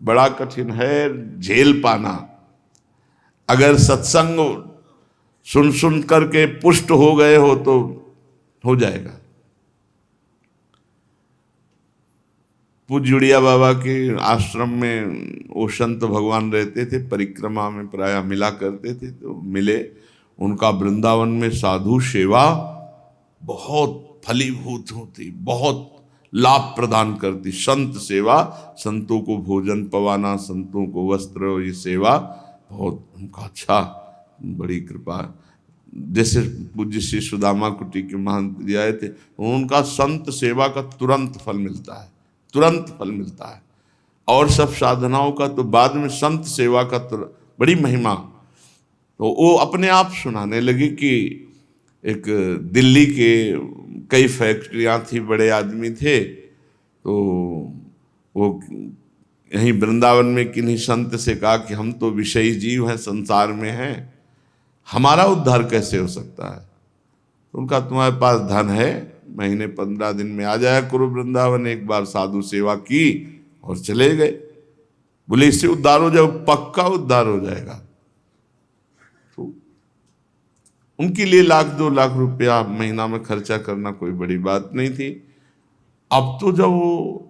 बड़ा कठिन है झेल पाना। अगर सत्संग सुन सुन करके पुष्ट हो गए हो तो हो जाएगा। पूज्य उड़िया बाबा के आश्रम में वो संत भगवान रहते थे, परिक्रमा में प्रायः मिला करते थे। तो मिले, उनका वृंदावन में साधु सेवा बहुत फलीभूत होती, बहुत लाभ प्रदान करती। संत सेवा, संतों को भोजन पवाना, संतों को वस्त्र, ये सेवा बहुत उनका अच्छा, बड़ी कृपा। जैसे पूज्य श्री सुदामा कुटी के महंत जी आए थे, उनका संत सेवा का तुरंत फल मिलता है, तुरंत फल मिलता है। और सब साधनाओं का तो बाद में, संत सेवा का तो बड़ी महिमा। तो वो अपने आप सुनाने लगी कि एक दिल्ली के कई फैक्ट्रियां थी, बड़े आदमी थे, तो वो यहीं वृंदावन में किन्हीं संत से कहा कि हम तो विषयी जीव हैं, संसार में हैं, हमारा उद्धार कैसे हो सकता है? तो उनका तुम्हारे पास धन है, महीने 15 दिन में आ जाया करो वृंदावन, एक बार साधु सेवा की और चले गए। बोले इससे उद्धार हो जाए? पक्का उद्धार हो जाएगा। तो उनके लिए 1-2 लाख रुपया महीना में खर्चा करना कोई बड़ी बात नहीं थी। अब तो जब वो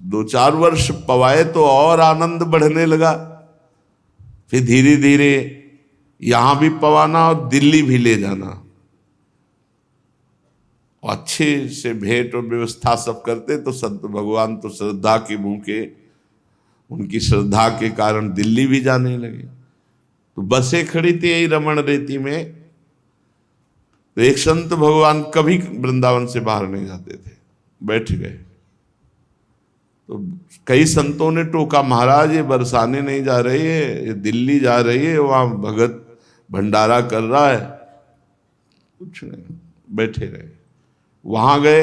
2-4 वर्ष पवाए तो और आनंद बढ़ने लगा। फिर धीरे धीरे यहां भी पवाना और दिल्ली भी ले जाना, अच्छे से भेंट और व्यवस्था सब करते। तो संत भगवान तो श्रद्धा के भूखे, उनकी श्रद्धा के कारण दिल्ली भी जाने लगे। तो बसें खड़ी थी यही रमण रेती में, तो एक संत भगवान कभी वृंदावन से बाहर नहीं जाते थे, बैठ गए। तो कई संतों ने टोका, महाराज ये बरसाने नहीं जा रही है, ये दिल्ली जा रही है, वहां भगत भंडारा कर रहा है। कुछ नहीं, बैठे रहे। वहां गए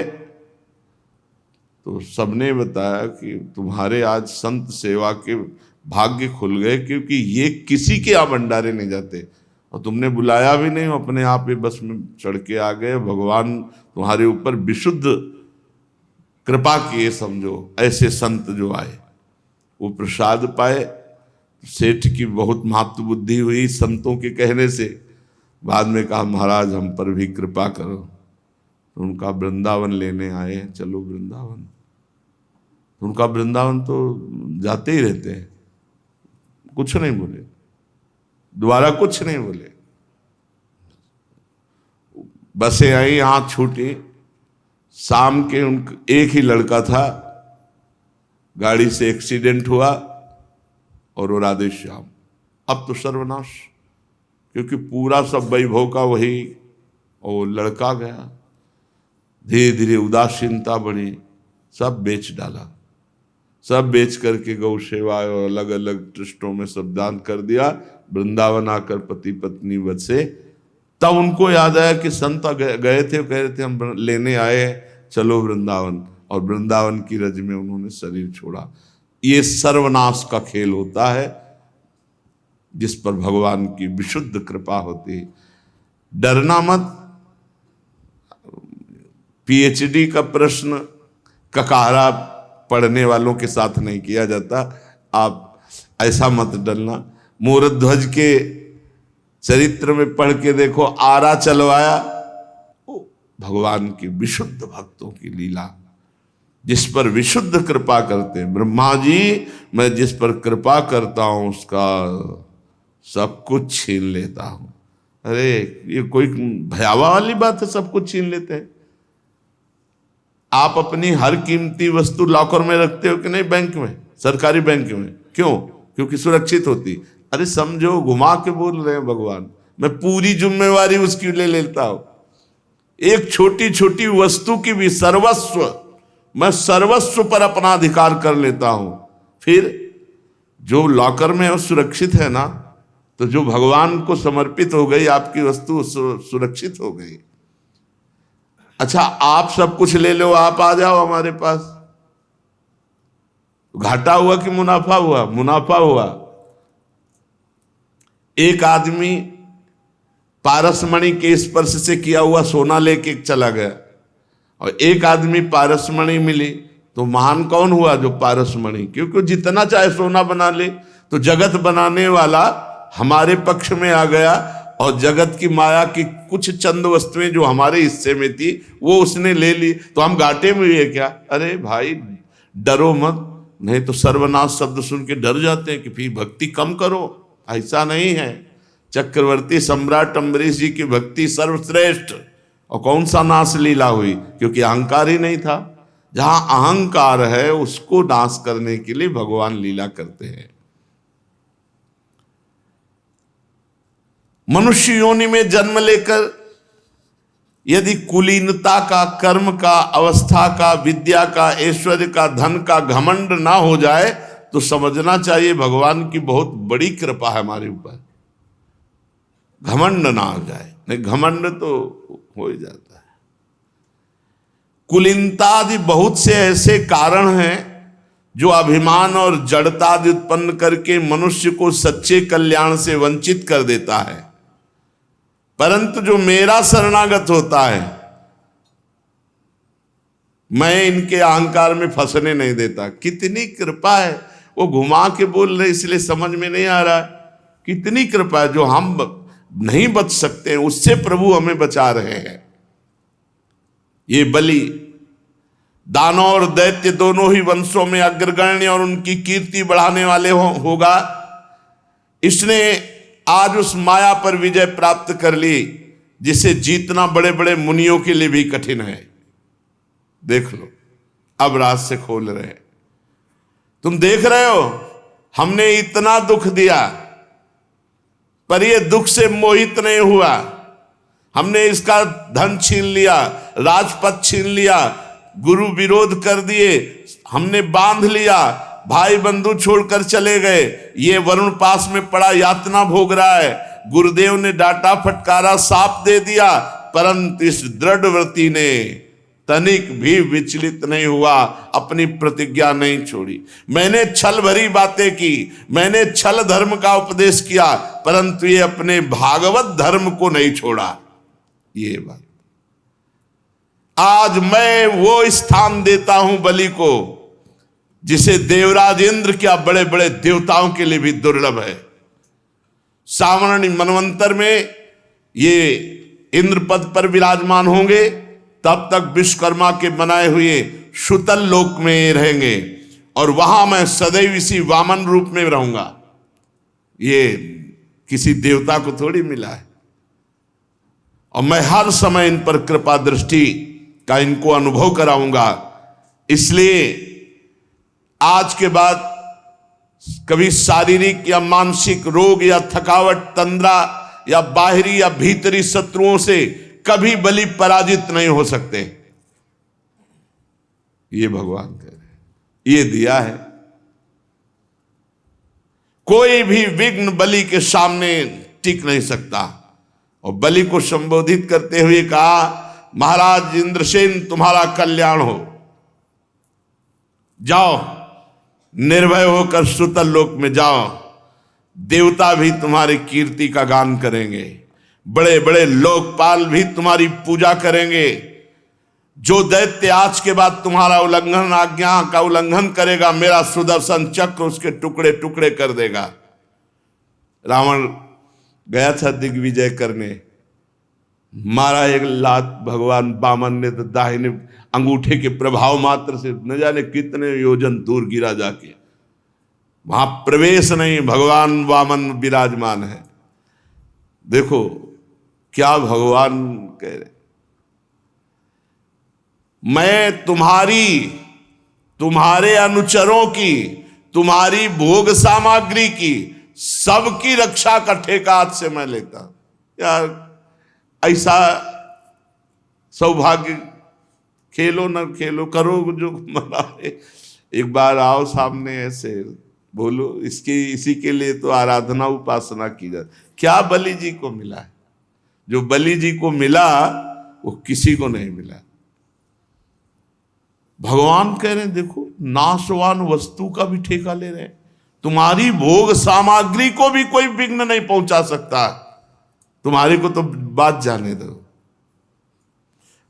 तो सबने बताया कि तुम्हारे आज संत सेवा के भाग्य खुल गए, क्योंकि ये किसी के यहाँ भंडारे नहीं जाते, और तुमने बुलाया भी नहीं, अपने आप ही बस में चढ़ के आ गए। भगवान तुम्हारे ऊपर विशुद्ध कृपा किए, समझो। ऐसे संत जो आए वो प्रसाद पाए, सेठ की बहुत महत्व बुद्धि हुई संतों के कहने से। बाद में कहा महाराज हम पर भी कृपा करो। तो उनका वृंदावन लेने आए, चलो वृंदावन। उनका वृंदावन तो जाते ही रहते हैं, कुछ नहीं बोले, दोबारा कुछ नहीं बोले। बसें आई, हाथ छूटी। शाम के एक ही लड़का था, गाड़ी से एक्सीडेंट हुआ और वो राधे श्याम। अब तो सर्वनाश, क्योंकि पूरा सब वैभव का वही, और वो लड़का गया। धीरे धीरे उदासीनता बढ़ी, सब बेच डाला, सब बेच करके गौ सेवा और अलग अलग ट्रस्टों में सब दान कर दिया। वृंदावन आकर पति पत्नी बसे। तब उनको याद आया कि संत गए थे, कह रहे थे हम लेने आए हैं, चलो वृंदावन। और वृंदावन की रज में उन्होंने शरीर छोड़ा। ये सर्वनाश का खेल होता है, जिस पर भगवान की विशुद्ध कृपा होती है। डरना मत। पीएचडी का प्रश्न ककारा पढ़ने वालों के साथ नहीं किया जाता, आप ऐसा मत डरना। मूरध्वज के चरित्र में पढ़ के देखो, आरा चलवाया, भगवान की विशुद्ध भक्तों की लीला, जिस पर विशुद्ध कृपा करते हैं। ब्रह्मा जी, मैं जिस पर कृपा करता हूं उसका सब कुछ छीन लेता हूं। अरे ये कोई भयावह वाली बात है, सब कुछ छीन लेते हैं। आप अपनी हर कीमती वस्तु लॉकर में रखते हो कि नहीं? बैंक में, सरकारी बैंक में। क्यों? क्योंकि सुरक्षित होती। अरे समझो, घुमा के बोल रहे हैं भगवान, मैं पूरी जिम्मेवारी उसकी ले लेता हूं। एक छोटी छोटी वस्तु की भी सर्वस्व, मैं सर्वस्व पर अपना अधिकार कर लेता हूं। फिर जो लॉकर में है वो सुरक्षित है ना, तो जो भगवान को समर्पित हो गई आपकी वस्तु सुरक्षित हो गई। अच्छा, आप सब कुछ ले लो, आप आ जाओ हमारे पास, घाटा हुआ कि मुनाफा हुआ? मुनाफा हुआ। एक आदमी पारसमणि के स्पर्श से किया हुआ सोना लेके चला गया, और एक आदमी पारसमणि मिली, तो महान कौन हुआ? जो पारसमणि, क्योंकि जितना चाहे सोना बना ले। तो जगत बनाने वाला हमारे पक्ष में आ गया, और जगत की माया की कुछ चंद वस्तुएं जो हमारे हिस्से में थी वो उसने ले ली, तो हम घाटे में हुए क्या? अरे भाई डरो मत, नहीं तो सर्वनाश शब्द सुन के डर जाते हैं कि फिर भक्ति कम करो। ऐसा नहीं है। चक्रवर्ती सम्राट अम्बरीश जी की भक्ति सर्वश्रेष्ठ, और कौन सा नाश लीला हुई? क्योंकि अहंकार ही नहीं था। जहां अहंकार है उसको नाश करने के लिए भगवान लीला करते हैं। मनुष्य योनि में जन्म लेकर यदि कुलीनता का, कर्म का, अवस्था का, विद्या का, ऐश्वर्य का, धन का घमंड ना हो जाए तो समझना चाहिए भगवान की बहुत बड़ी कृपा है हमारे ऊपर। घमंड ना हो जाए, नहीं घमंड तो हो ही जाता है। कुलीनता आदि बहुत से ऐसे कारण हैं जो अभिमान और जड़ता आदि उत्पन्न करके मनुष्य को सच्चे कल्याण से वंचित कर देता है। परंतु जो मेरा शरणागत होता है, मैं इनके अहंकार में फंसने नहीं देता। कितनी कृपा है। वो घुमा के बोल रहे इसलिए समझ में नहीं आ रहा है। कितनी कृपा है, जो हम नहीं बच सकते उससे प्रभु हमें बचा रहे हैं। ये बलि दानव और दैत्य दोनों ही वंशों में अग्रगण्य और उनकी कीर्ति बढ़ाने वाले होगा। इसने आज उस माया पर विजय प्राप्त कर ली जिसे जीतना बड़े बड़े मुनियों के लिए भी कठिन है। देख लो, अब राज से खोल रहे हैं। तुम देख रहे हो, हमने इतना दुख दिया पर ये दुख से मोहित नहीं हुआ। हमने इसका धन छीन लिया, राजपद छीन लिया, गुरु विरोध कर दिए, हमने बांध लिया, भाई बंधु छोड़कर चले गए, ये वरुण पास में पड़ा यातना भोग रहा है। गुरुदेव ने डांटा फटकारा, साप दे दिया, परंतु इस दृढ़ व्रती ने तनिक भी विचलित नहीं हुआ, अपनी प्रतिज्ञा नहीं छोड़ी। मैंने छल भरी बातें की, मैंने छल धर्म का उपदेश किया, परंतु ये अपने भागवत धर्म को नहीं छोड़ा। ये बात आज मैं वो स्थान देता हूं बलि को जिसे देवराज इंद्र क्या बड़े बड़े देवताओं के लिए भी दुर्लभ है। सावर्ण मनवंतर में ये इंद्र पद पर विराजमान होंगे, तब तक विश्वकर्मा के बनाए हुए शुतल लोक में रहेंगे और वहां मैं सदैव इसी वामन रूप में रहूंगा। ये किसी देवता को थोड़ी मिला है। और मैं हर समय इन पर कृपा दृष्टि का इनको अनुभव कराऊंगा। इसलिए आज के बाद कभी शारीरिक या मानसिक रोग या थकावट, तंद्रा या बाहरी या भीतरी शत्रुओं से कभी बलि पराजित नहीं हो सकते। ये भगवान कह रहे हैं, ये दिया है। कोई भी विघ्न बलि के सामने टिक नहीं सकता। और बलि को संबोधित करते हुए कहा, महाराज इंद्रसेन तुम्हारा कल्याण हो, जाओ निर्भय होकर सुतल लोक में जाओ, देवता भी तुम्हारी कीर्ति का गान करेंगे, बड़े बड़े लोकपाल भी तुम्हारी पूजा करेंगे। जो दैत्य आज के बाद तुम्हारा उल्लंघन, आज्ञा का उल्लंघन करेगा, मेरा सुदर्शन चक्र उसके टुकड़े टुकड़े कर देगा। रावण गया था दिग्विजय करने, मारा एक लात भगवान वामन ने तो दाहिने अंगूठे के प्रभाव मात्र से न जाने कितने योजन दूर गिरा जाके। वहां प्रवेश नहीं, भगवान वामन विराजमान है। देखो क्या भगवान कह रहे, मैं तुम्हारे अनुचरों की, तुम्हारी भोग सामग्री की, सबकी रक्षा का ठेका आज से मैं लेता। यार ऐसा सौभाग्य, खेलो न खेलो, करो जो मनाए। एक बार आओ सामने, ऐसे बोलो, इसी के लिए तो आराधना उपासना की जाती। क्या बलि जी को मिला है? जो बलि जी को मिला वो किसी को नहीं मिला। भगवान कह रहे हैं, देखो नाशवान वस्तु का भी ठेका ले रहे हैं। तुम्हारी भोग सामग्री को भी कोई विघ्न नहीं पहुंचा सकता। तुम्हारे को तो बात जाने दो।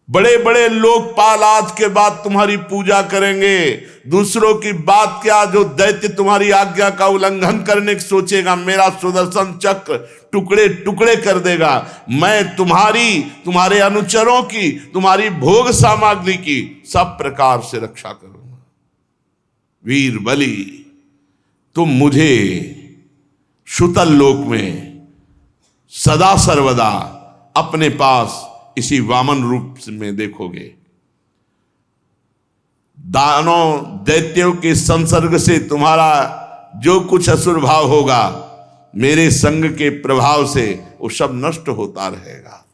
बड़े बड़े लोकपाल आज के बाद तुम्हारी पूजा करेंगे। दूसरों की बात क्या, जो दैत्य तुम्हारी आज्ञा का उल्लंघन करने की सोचेगा, मेरा सुदर्शन चक्र टुकड़े टुकड़े कर देगा। मैं तुम्हारे अनुचरों की, तुम्हारी भोग सामग्री की सब प्रकार से रक्षा करूंगा। वीर बलि, तुम मुझे शुतल लोक में सदा सर्वदा अपने पास इसी वामन रूप में देखोगे। दानों दैत्यों के संसर्ग से तुम्हारा जो कुछ असुर भाव होगा, मेरे संग के प्रभाव से वो सब नष्ट होता रहेगा।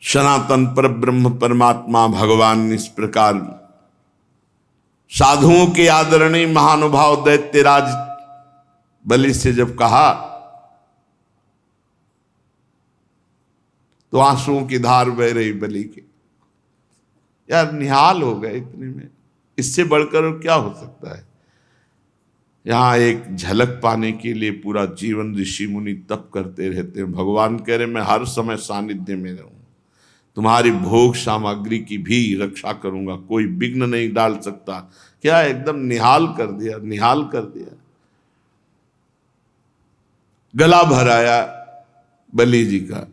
सनातन पर ब्रह्म परमात्मा भगवान इस प्रकार साधुओं के आदरणीय महानुभाव दैत्यराज बलि से जब कहा, तो आंसुओं की धार बह रही बलि की। यार निहाल हो गए इतने में, इससे बढ़कर क्या हो सकता है। यहां एक झलक पाने के लिए पूरा जीवन ऋषि मुनि तप करते रहते हैं। भगवान कह रहे मैं हर समय सानिध्य में रहूं, तुम्हारी भोग सामग्री की भी रक्षा करूंगा, कोई विघ्न नहीं डाल सकता। क्या एकदम निहाल कर दिया, निहाल कर दिया। गला भराया बलि जी का,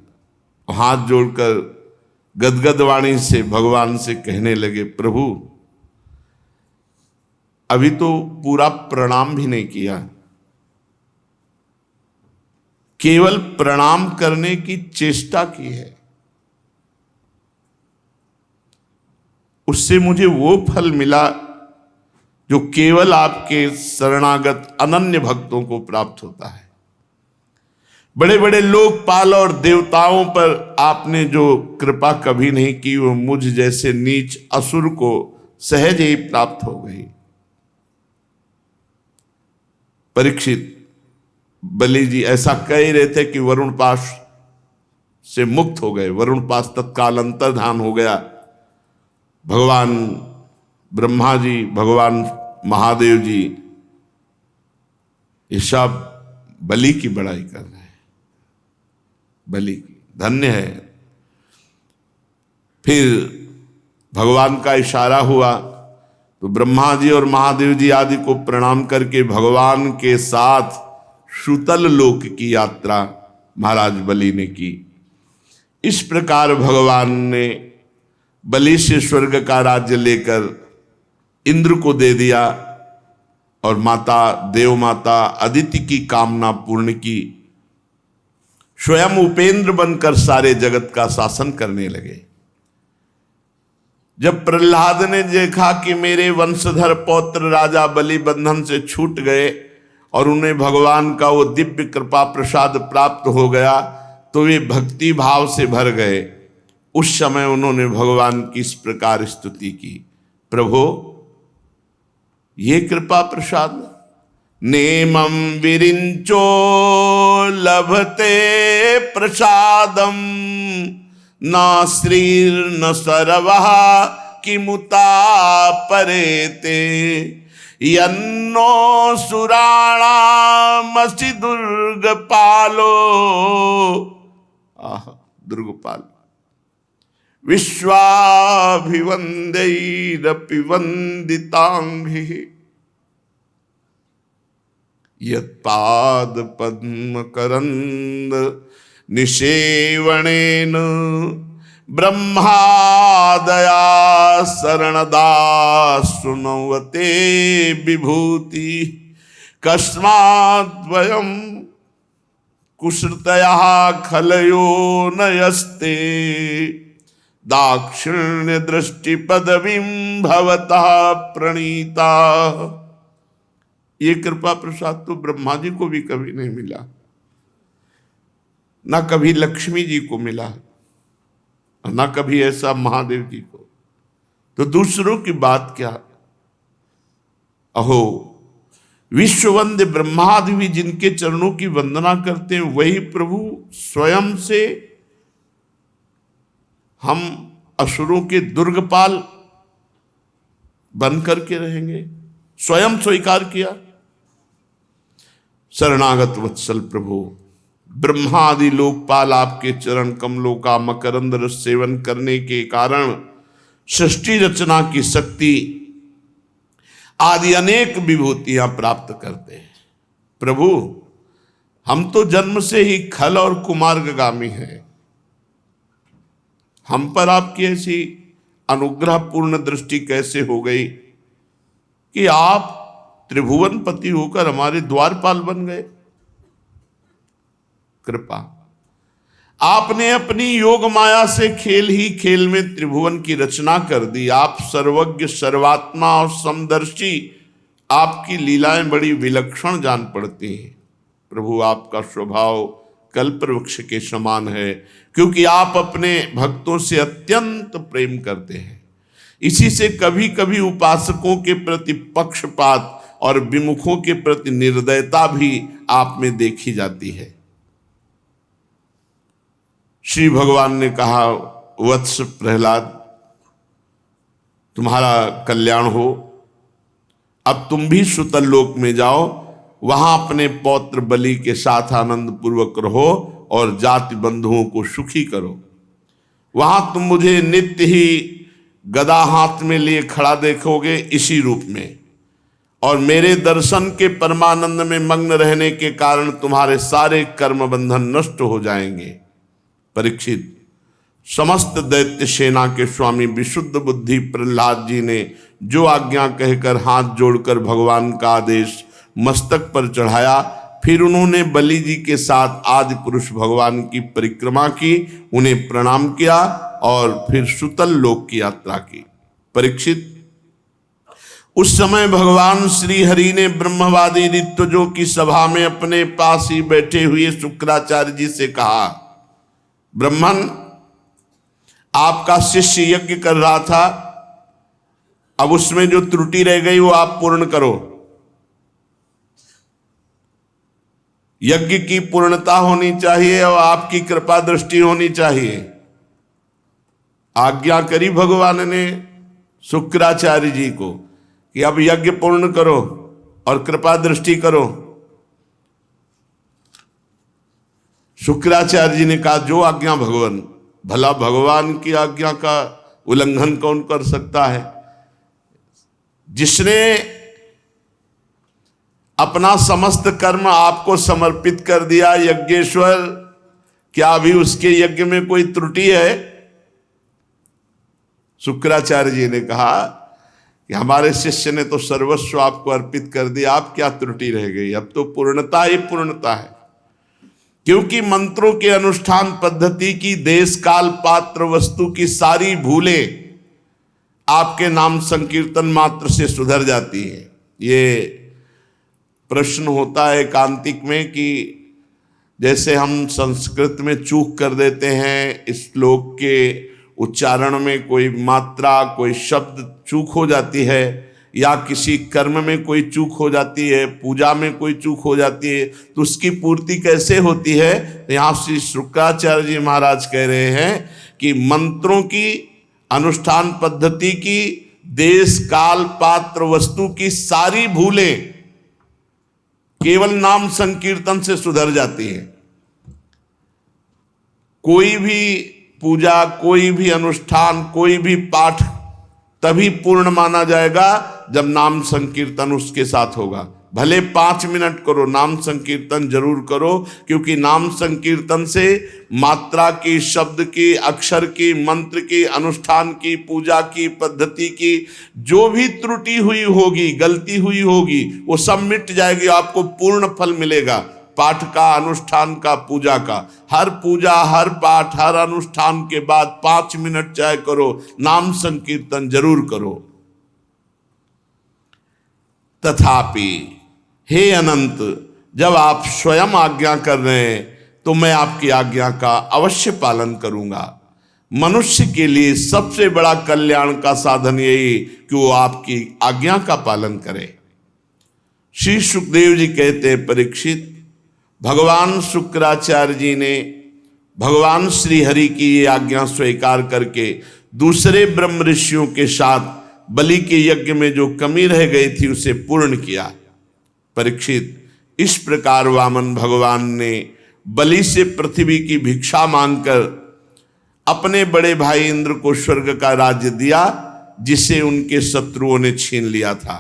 हाथ जोड़कर गदगद वाणी से भगवान से कहने लगे, प्रभु अभी तो पूरा प्रणाम भी नहीं किया, केवल प्रणाम करने की चेष्टा की है, उससे मुझे वो फल मिला जो केवल आपके शरणागत अनन्य भक्तों को प्राप्त होता है। बड़े बड़े लोकपाल और देवताओं पर आपने जो कृपा कभी नहीं की, वो मुझ जैसे नीच असुर को सहज ही प्राप्त हो गई। परीक्षित बलि जी ऐसा कह ही रहे थे कि वरुण पाश से मुक्त हो गए। वरुण पाश तत्काल अंतर्धान हो गया। भगवान ब्रह्मा जी, भगवान महादेव जी, ये सब बलि की बड़ाई कर रहे हैं। बलि की धन्य है। फिर भगवान का इशारा हुआ, तो ब्रह्मा जी और महादेव जी आदि को प्रणाम करके भगवान के साथ सुतल लोक की यात्रा महाराज बलि ने की। इस प्रकार भगवान ने बलि से स्वर्ग का राज्य लेकर इंद्र को दे दिया और माता देव माता अदिति की कामना पूर्ण की। स्वयं उपेंद्र बनकर सारे जगत का शासन करने लगे। जब प्रहलाद ने देखा कि मेरे वंशधर पौत्र राजा बलि बंधन से छूट गए और उन्हें भगवान का वो दिव्य कृपा प्रसाद प्राप्त हो गया, तो वे भक्ति भाव से भर गए। उस समय उन्होंने भगवान की इस प्रकार स्तुति की, प्रभु ये कृपा प्रसाद नेमं विरिंचो लभते प्रसादम न श्रीर्न सरवः किमुता परेते यन्नो सुराणामसि दुर्गपालो दुर्गपाल विश्वाभिवंदैरपि वंदितांघ्रिः यत्पाद पद्म करंद निषेवणेन ब्रह्मादया शरणदा सुनवते विभूति कस्माद्वयं कुसृतयः खलयो नयस्ते दाक्षिण्य दृष्टि पदवीं भवतः प्रणीता। ये कृपा प्रसाद तो ब्रह्मा जी को भी कभी नहीं मिला, ना कभी लक्ष्मी जी को मिला, ना कभी ऐसा महादेव जी को, तो दूसरों की बात क्या। अहो विश्ववंद्य ब्रह्मादि भी जिनके चरणों की वंदना करते हैं, वही प्रभु स्वयं से हम असुरों के दुर्गपाल बन करके रहेंगे, स्वयं स्वीकार किया। शरणागत वत्सल प्रभु ब्रह्मादि लोकपाल आपके चरण कमलों का मकरंद रस सेवन करने के कारण सृष्टि रचना की शक्ति आदि अनेक विभूतियां प्राप्त करते हैं। प्रभु हम तो जन्म से ही खल और कुमार्गगामी हैं, हम पर आपकी ऐसी अनुग्रह पूर्ण दृष्टि कैसे हो गई कि आप त्रिभुवन पति होकर हमारे द्वारपाल बन गए। कृपा आपने अपनी योग माया से खेल ही खेल में त्रिभुवन की रचना कर दी। आप सर्वज्ञ सर्वात्मा और समदर्शी, आपकी लीलाएं बड़ी विलक्षण जान पड़ती हैं। प्रभु आपका स्वभाव कल्पवृक्ष के समान है, क्योंकि आप अपने भक्तों से अत्यंत प्रेम करते हैं। इसी से कभी कभी उपासकों के प्रति पक्षपात और विमुखों के प्रति निर्दयता भी आप में देखी जाती है। श्री भगवान ने कहा, वत्स प्रहलाद तुम्हारा कल्याण हो, अब तुम भी सुतल लोक में जाओ, वहां अपने पौत्र बलि के साथ आनंद पूर्वक रहो और जाति बंधुओं को सुखी करो। वहां तुम मुझे नित्य ही गदा हाथ में लिए खड़ा देखोगे इसी रूप में, और मेरे दर्शन के परमानंद में मग्न रहने के कारण तुम्हारे सारे कर्म बंधन नष्ट हो जाएंगे। परीक्षित, समस्त दैत्य सेना के स्वामी विशुद्ध बुद्धि प्रहलाद जी ने जो आज्ञा कहकर हाथ जोड़कर भगवान का आदेश मस्तक पर चढ़ाया, फिर उन्होंने बलि जी के साथ आदि पुरुष भगवान की परिक्रमा की, उन्हें प्रणाम किया और फिर सुतल लोक की यात्रा की। परीक्षित, उस समय भगवान श्री हरि ने ब्रह्मवादी ऋत्विजों की सभा में अपने पास ही बैठे हुए शुक्राचार्य जी से कहा, ब्रह्मन, आपका शिष्य यज्ञ कर रहा था, अब उसमें जो त्रुटि रह गई वो आप पूर्ण करो। यज्ञ की पूर्णता होनी चाहिए और आपकी कृपा दृष्टि होनी चाहिए। आज्ञा करी भगवान ने शुक्राचार्य जी को कि अब यज्ञ पूर्ण करो और कृपा दृष्टि करो। शुक्राचार्य जी ने कहा, जो आज्ञा भगवान, भला भगवान की आज्ञा का उल्लंघन कौन कर सकता है। जिसने अपना समस्त कर्म आपको समर्पित कर दिया यज्ञेश्वर, क्या अभी उसके यज्ञ में कोई त्रुटि है? शुक्राचार्य जी ने कहा कि हमारे शिष्य ने तो सर्वस्व आपको अर्पित कर दिया, आप क्या त्रुटि रह गई? अब तो पूर्णता ही पूर्णता है। क्योंकि मंत्रों के अनुष्ठान पद्धति की, देश काल पात्र वस्तु की सारी भूलें आपके नाम संकीर्तन मात्र से सुधर जाती है। ये प्रश्न होता है एकांतिक में कि जैसे हम संस्कृत में चूक कर देते हैं, इस श्लोक के उच्चारण में कोई मात्रा, कोई शब्द चूक हो जाती है, या किसी कर्म में कोई चूक हो जाती है, पूजा में कोई चूक हो जाती है, तो उसकी पूर्ति कैसे होती है? तो यहाँ श्री शुक्राचार्य जी महाराज कह रहे हैं कि मंत्रों की, अनुष्ठान पद्धति की, देश काल पात्र वस्तु की सारी भूलें केवल नाम संकीर्तन से सुधर जाती है। कोई भी पूजा, कोई भी अनुष्ठान, कोई भी पाठ तभी पूर्ण माना जाएगा जब नाम संकीर्तन उसके साथ होगा। भले 5 मिनट करो, नाम संकीर्तन जरूर करो, क्योंकि नाम संकीर्तन से मात्रा की, शब्द की, अक्षर की, मंत्र की, अनुष्ठान की, पूजा की, पद्धति की जो भी त्रुटि हुई होगी, गलती हुई होगी, वो सब मिट जाएगी, आपको पूर्ण फल मिलेगा। पाठ का, अनुष्ठान का, पूजा का। हर पूजा, हर पाठ, हर अनुष्ठान के बाद 5 मिनट चाहे करो, नाम संकीर्तन जरूर करो। तथापि हे अनंत, जब आप स्वयं आज्ञा कर रहे हैं तो मैं आपकी आज्ञा का अवश्य पालन करूंगा। मनुष्य के लिए सबसे बड़ा कल्याण का साधन यही कि वो आपकी आज्ञा का पालन करे। श्री सुखदेव जी कहते हैं, परीक्षित, भगवान शुक्राचार्य जी ने भगवान श्री हरि की ये आज्ञा स्वीकार करके दूसरे ब्रह्म ऋषियों के साथ बलि के यज्ञ में जो कमी रह गई थी उसे पूर्ण किया। परीक्षित, इस प्रकार वामन भगवान ने बलि से पृथ्वी की भिक्षा मांगकर अपने बड़े भाई इंद्र को स्वर्ग का राज्य दिया, जिसे उनके शत्रुओं ने छीन लिया था।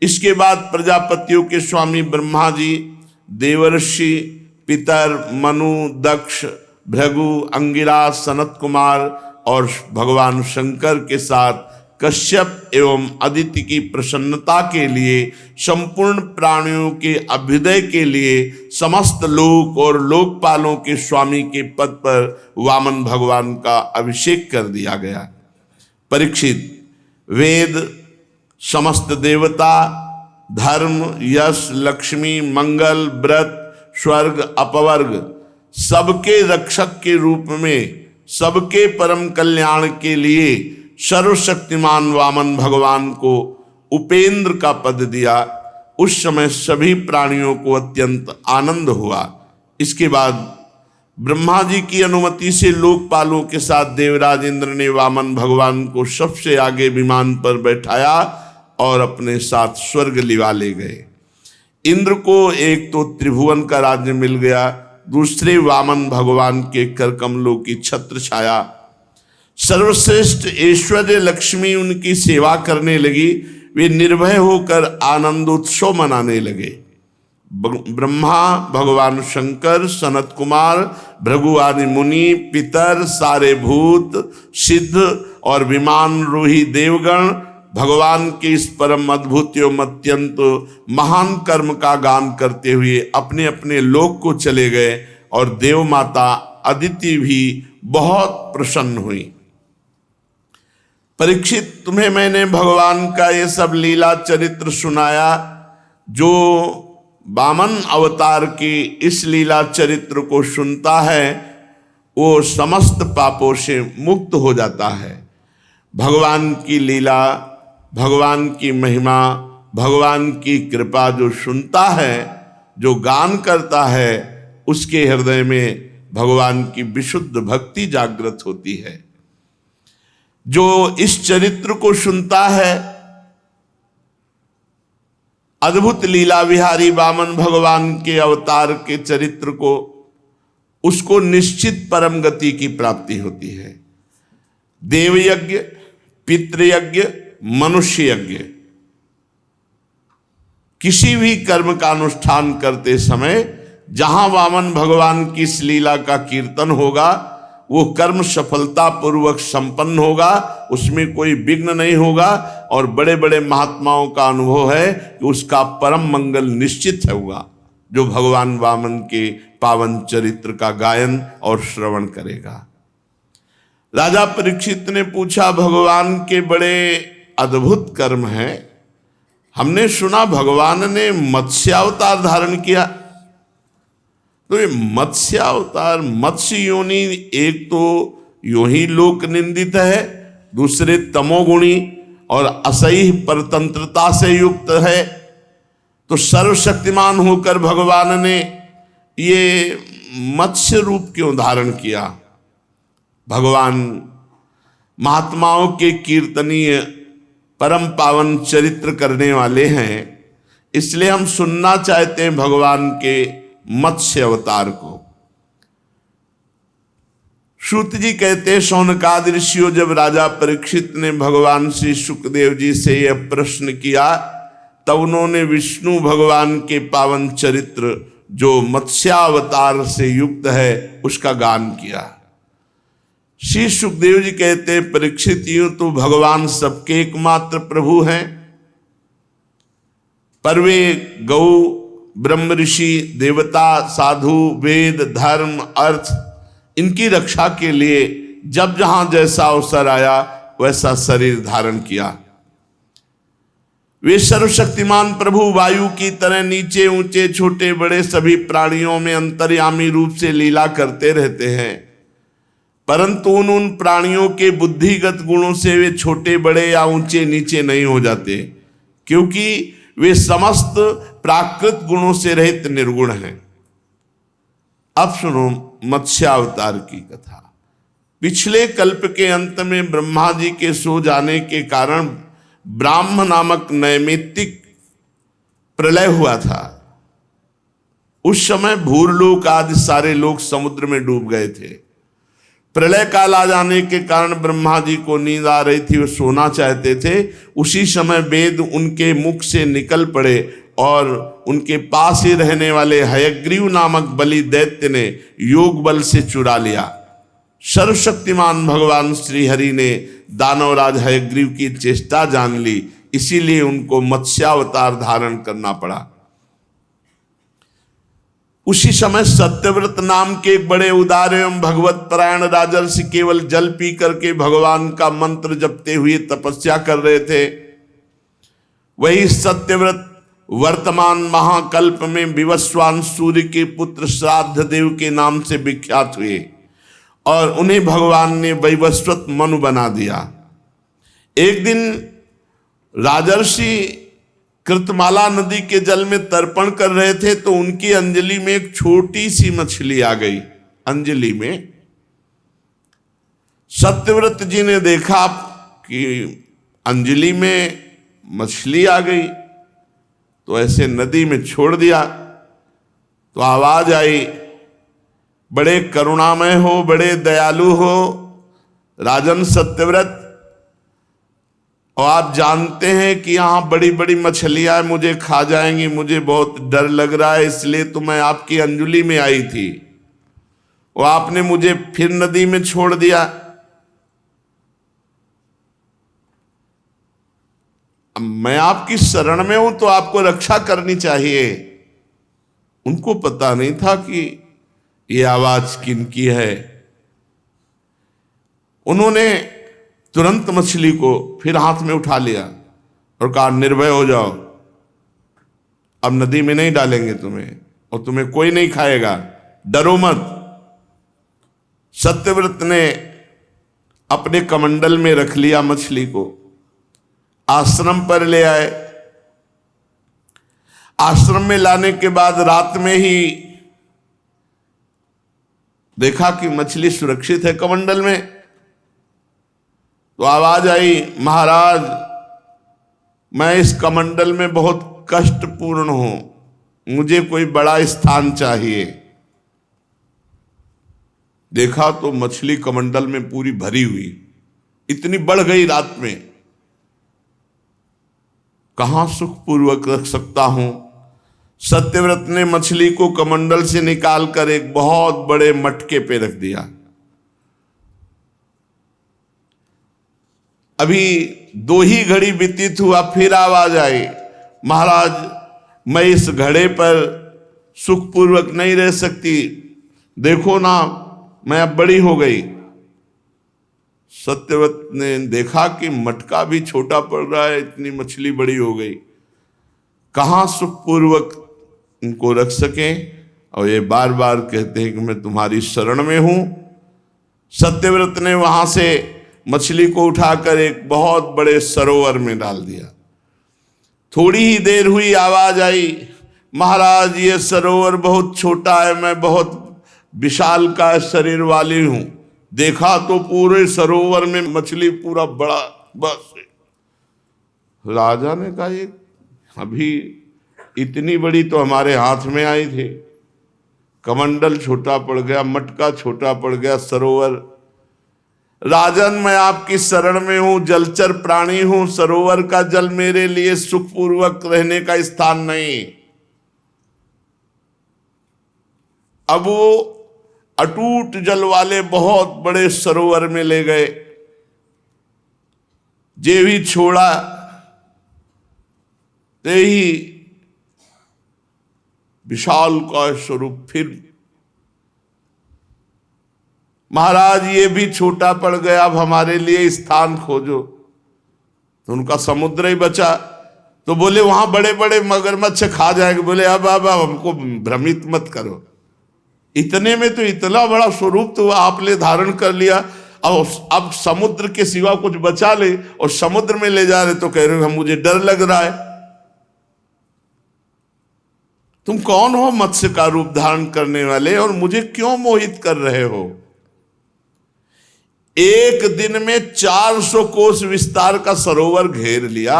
इसके बाद प्रजापतियों के स्वामी ब्रह्मा जी, देवर्षि, पितर, मनु, दक्ष, भृगु, अंगिरा, सनत कुमार और भगवान शंकर के साथ कश्यप एवं अदिति की प्रसन्नता के लिए, संपूर्ण प्राणियों के अभ्युदय के लिए, समस्त लोक और लोकपालों के स्वामी के पद पर वामन भगवान का अभिषेक कर दिया गया। परीक्षित, वेद, समस्त देवता, धर्म, यश, लक्ष्मी, मंगल, व्रत, स्वर्ग, अपवर्ग सबके रक्षक के रूप में, सबके परम कल्याण के लिए सर्वशक्तिमान वामन भगवान को उपेंद्र का पद दिया। उस समय सभी प्राणियों को अत्यंत आनंद हुआ। इसके बाद ब्रह्मा जी की अनुमति से लोकपालों के साथ देवराज इंद्र ने वामन भगवान को सबसे आगे विमान पर बैठाया और अपने साथ स्वर्ग लिवा ले गए। इंद्र को एक तो त्रिभुवन का राज्य मिल गया, दूसरे वामन भगवान के करकमलों की छत्र छाया, सर्वश्रेष्ठ ऐश्वर्य लक्ष्मी उनकी सेवा करने लगी। वे निर्भय होकर आनंदोत्सव मनाने लगे। ब्रह्मा, भगवान शंकर, सनत कुमार, भृगु आदि मुनि, पितर, सारे भूत, सिद्ध और विमानरोही देवगण भगवान के इस परम अद्भुत एवं अत्यंत महान कर्म का गान करते हुए अपने अपने लोक को चले गए और देव माता अदिति भी बहुत प्रसन्न हुई। परीक्षित, तुम्हें मैंने भगवान का ये सब लीला चरित्र सुनाया। जो वामन अवतार की इस लीला चरित्र को सुनता है वो समस्त पापों से मुक्त हो जाता है। भगवान की लीला, भगवान की महिमा, भगवान की कृपा जो सुनता है, जो गान करता है, उसके हृदय में भगवान की विशुद्ध भक्ति जागृत होती है। जो इस चरित्र को सुनता है, अद्भुत लीला विहारी वामन भगवान के अवतार के चरित्र को, उसको निश्चित परम गति की प्राप्ति होती है। देवयज्ञ, पितृयज्ञ, मनुष्य यज्ञ, किसी भी कर्म का अनुष्ठान करते समय जहां वामन भगवान की इस लीला का कीर्तन होगा वो कर्म सफलता पूर्वक संपन्न होगा, उसमें कोई विघ्न नहीं होगा। और बड़े बड़े महात्माओं का अनुभव है कि उसका परम मंगल निश्चित होगा जो भगवान वामन के पावन चरित्र का गायन और श्रवण करेगा। राजा परीक्षित ने पूछा, भगवान के बड़े अद्भुत कर्म हैं, हमने सुना भगवान ने मत्स्यावतार धारण किया। तो ये मत्स्यावतार, मत्स्य योनि, एक तो यूं ही लोक निंदित है, दूसरे तमोगुणी और असह्य परतंत्रता से युक्त है। तो सर्वशक्तिमान होकर भगवान ने ये मत्स्य रूप क्यों धारण किया? भगवान महात्माओं के कीर्तनीय परम पावन चरित्र करने वाले हैं, इसलिए हम सुनना चाहते हैं भगवान के मत्स्य अवतार को। सूत जी कहते हैं, शौनकादि ऋषियों, जब राजा परीक्षित ने भगवान श्री सुखदेव जी से यह प्रश्न किया तब उन्होंने विष्णु भगवान के पावन चरित्र जो मत्स्यावतार से युक्त है उसका गान किया। श्री सुखदेव जी कहते हैं, परीक्षित यूं तो भगवान सबके एकमात्र प्रभु हैं, पर वे गौ, ब्रह्म, ऋषि, देवता, साधु, वेद, धर्म, अर्थ, इनकी रक्षा के लिए जब जहां जैसा अवसर आया वैसा शरीर धारण किया। वे सर्वशक्तिमान प्रभु वायु की तरह नीचे ऊंचे छोटे बड़े सभी प्राणियों में अंतर्यामी रूप से लीला करते रहते हैं, परंतु उन प्राणियों के बुद्धिगत गुणों से वे छोटे बड़े या ऊंचे नीचे नहीं हो जाते, क्योंकि वे समस्त प्राकृत गुणों से रहित निर्गुण हैं। अब सुनो मत्स्यावतार की कथा। पिछले कल्प के अंत में ब्रह्मा जी के सो जाने के कारण ब्राह्म नामक नैमित्तिक प्रलय हुआ था। उस समय भूरलोक आदि सारे लोग समुद्र में डूब गए थे। प्रलय काल आ जाने के कारण ब्रह्मा जी को नींद आ रही थी, वो सोना चाहते थे। उसी समय वेद उनके मुख से निकल पड़े और उनके पास ही रहने वाले हयग्रीव नामक बलि दैत्य ने योग बल से चुरा लिया। सर्वशक्तिमान भगवान श्री हरि ने दानवराज हयग्रीव की चेष्टा जान ली, इसीलिए उनको मत्स्यावतार धारण करना पड़ा। उसी समय सत्यव्रत नाम के एक बड़े उदार एवं भगवत परायण राजर्षि केवल जल पी करके भगवान का मंत्र जपते हुए तपस्या कर रहे थे। वही सत्यव्रत वर्तमान महाकल्प में विवस्वान सूर्य के पुत्र श्राद्ध देव के नाम से विख्यात हुए और उन्हें भगवान ने वैवस्वत मनु बना दिया। एक दिन राजर्षि कृतमाला नदी के जल में तर्पण कर रहे थे तो उनकी अंजलि में एक छोटी सी मछली आ गई। अंजलि में सत्यव्रत जी ने देखा कि अंजलि में मछली आ गई, तो ऐसे नदी में छोड़ दिया। तो आवाज आई, बड़े करुणामय हो, बड़े दयालु हो राजन सत्यव्रत, और आप जानते हैं कि यहाँ बड़ी बड़ी मछलियां मुझे खा जाएंगी, मुझे बहुत डर लग रहा है, इसलिए तो मैं आपकी अंजलि में आई थी और आपने मुझे फिर नदी में छोड़ दिया। मैं आपकी शरण में हूं तो आपको रक्षा करनी चाहिए। उनको पता नहीं था कि ये आवाज किनकी है। उन्होंने तुरंत मछली को फिर हाथ में उठा लिया और कहा, निर्भय हो जाओ, अब नदी में नहीं डालेंगे तुम्हें और तुम्हें कोई नहीं खाएगा, डरो मत। सत्यव्रत ने अपने कमंडल में रख लिया मछली को, आश्रम पर ले आए। आश्रम में लाने के बाद रात में ही देखा कि मछली सुरक्षित है कमंडल में। तो आवाज आई, महाराज मैं इस कमंडल में बहुत कष्टपूर्ण हूं, मुझे कोई बड़ा स्थान चाहिए। देखा तो मछली कमंडल में पूरी भरी हुई, इतनी बढ़ गई रात में। कहाँ सुखपूर्वक रख सकता हूं। सत्यव्रत ने मछली को कमंडल से निकालकर एक बहुत बड़े मटके पे रख दिया। अभी 2 ही घड़ी व्यतीत हुआ, फिर आवाज आई, महाराज मैं इस घड़े पर सुखपूर्वक नहीं रह सकती, देखो ना मैं अब बड़ी हो गई। सत्यव्रत ने देखा कि मटका भी छोटा पड़ रहा है, इतनी मछली बड़ी हो गई, कहाँ सुखपूर्वक इनको रख सकें। और ये बार बार कहते हैं कि मैं तुम्हारी शरण में हूं। सत्यव्रत ने वहां से मछली को उठाकर एक बहुत बड़े सरोवर में डाल दिया। थोड़ी ही देर हुई, आवाज आई, महाराज ये सरोवर बहुत छोटा है, मैं बहुत विशाल का शरीर वाली हूं। देखा तो पूरे सरोवर में मछली पूरा बड़ा, बस। राजा ने कहा ये अभी इतनी बड़ी तो हमारे हाथ में आई थी, कमंडल छोटा पड़ गया, मटका छोटा पड़ गया, सरोवर। राजन मैं आपकी शरण में हूं, जलचर प्राणी हूं, सरोवर का जल मेरे लिए सुखपूर्वक रहने का स्थान नहीं। अब वो अटूट जल वाले बहुत बड़े सरोवर में ले गए। जे भी छोड़ा ते ही विशाल का स्वरूप, फिर महाराज ये भी छोटा पड़ गया, अब हमारे लिए स्थान खोजो। तो उनका समुद्र ही बचा। तो बोले वहां बड़े बड़े मगरमच्छ खा जाएंगे। बोले अब हमको भ्रमित मत करो, इतने में तो इतना बड़ा स्वरूप तो आपने धारण कर लिया, अब समुद्र के सिवा कुछ बचा ले और समुद्र में ले जा रहे तो कह रहे हो हम, मुझे डर लग रहा है। तुम कौन हो मत्स्य का रूप धारण करने वाले, और मुझे क्यों मोहित कर रहे हो। एक दिन में 400 कोस विस्तार का सरोवर घेर लिया।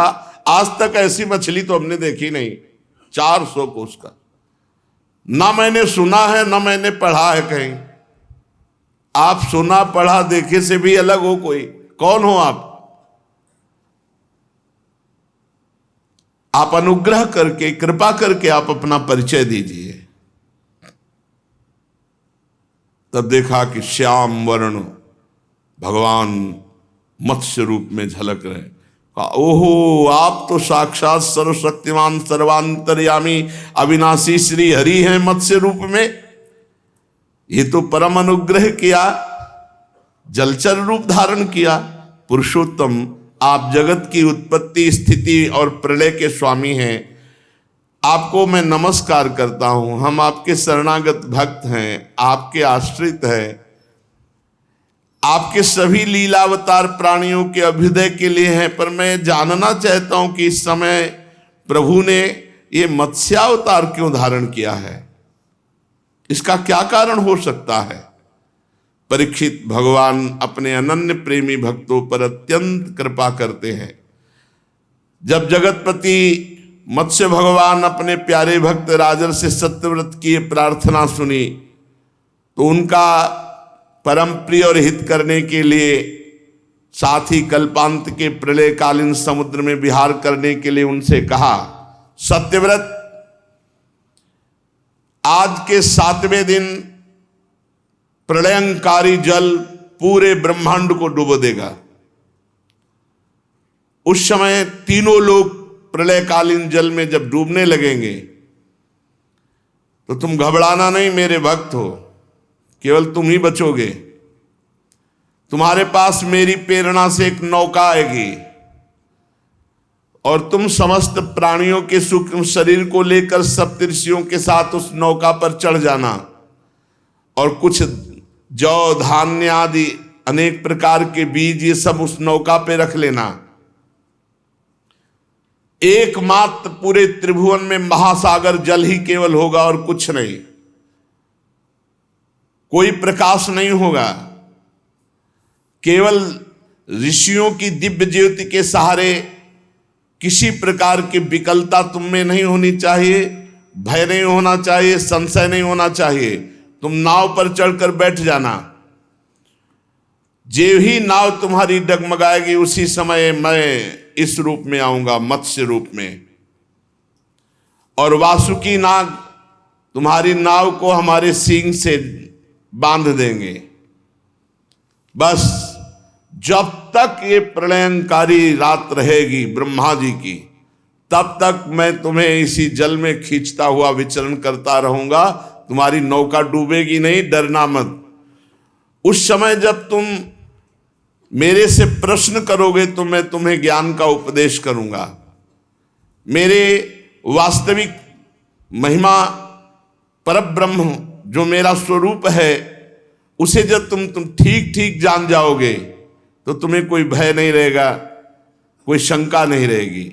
आज तक ऐसी मछली तो हमने देखी नहीं, 400 कोस का। ना मैंने सुना है ना मैंने पढ़ा है कहीं। आप सुना पढ़ा देखे से भी अलग हो कोई, कौन हो आप? आप अनुग्रह करके, कृपा करके आप अपना परिचय दीजिए। तब देखा कि श्याम वर्ण भगवान मत्स्य रूप में झलक रहे। ओहो आप तो साक्षात सर्वशक्तिमान सर्वांतर्यामी अविनाशी श्री हरि हैं मत्स्य रूप में। ये तो परम अनुग्रह किया, जलचर रूप धारण किया। पुरुषोत्तम आप जगत की उत्पत्ति स्थिति और प्रलय के स्वामी हैं, आपको मैं नमस्कार करता हूं। हम आपके शरणागत भक्त हैं, आपके आश्रित हैं। आपके सभी लीलावतार प्राणियों के अभ्युदय के लिए हैं, पर मैं जानना चाहता हूं कि इस समय प्रभु ने ये मत्स्यावतार क्यों धारण किया है, इसका क्या कारण हो सकता है। परीक्षित भगवान अपने अनन्य प्रेमी भक्तों पर अत्यंत कृपा करते हैं। जब जगतपति मत्स्य भगवान अपने प्यारे भक्त राजर से सत्यव्रत की प्रार्थना सुनी तो उनका परम प्रिय और हित करने के लिए, साथ ही कल्पांत के प्रलयकालीन समुद्र में विहार करने के लिए उनसे कहा, सत्यव्रत आज के 7वें दिन प्रलयंकारी जल पूरे ब्रह्मांड को डुबो देगा। उस समय तीनों लोग प्रलयकालीन जल में जब डूबने लगेंगे तो तुम घबराना नहीं मेरे भक्त हो, केवल तुम ही बचोगे। तुम्हारे पास मेरी प्रेरणा से एक नौका आएगी और तुम समस्त प्राणियों के सूक्ष्म शरीर को लेकर सप्तऋषियों के साथ उस नौका पर चढ़ जाना और कुछ जौ धान्य आदि अनेक प्रकार के बीज ये सब उस नौका पे रख लेना। एकमात्र पूरे त्रिभुवन में महासागर जल ही केवल होगा और कुछ नहीं, कोई प्रकाश नहीं होगा। केवल ऋषियों की दिव्य ज्योति के सहारे किसी प्रकार की विकलता तुम में नहीं होनी चाहिए, भय नहीं होना चाहिए, संशय नहीं होना चाहिए। तुम नाव पर चढ़कर बैठ जाना। जे ही नाव तुम्हारी डगमगाएगी उसी समय मैं इस रूप में आऊंगा, मत्स्य रूप में, और वासुकी नाग तुम्हारी नाव को हमारे सींग से बांध देंगे। बस जब तक ये प्रलयंकारी रात रहेगी ब्रह्मा जी की, तब तक मैं तुम्हें इसी जल में खींचता हुआ विचरण करता रहूंगा। तुम्हारी नौका डूबेगी नहीं, डरना मत। उस समय जब तुम मेरे से प्रश्न करोगे तो मैं तुम्हें ज्ञान का उपदेश करूंगा। मेरे वास्तविक महिमा परब्रह्म जो मेरा स्वरूप है, उसे जब तुम ठीक ठीक जान जाओगे तो तुम्हें कोई भय नहीं रहेगा, कोई शंका नहीं रहेगी।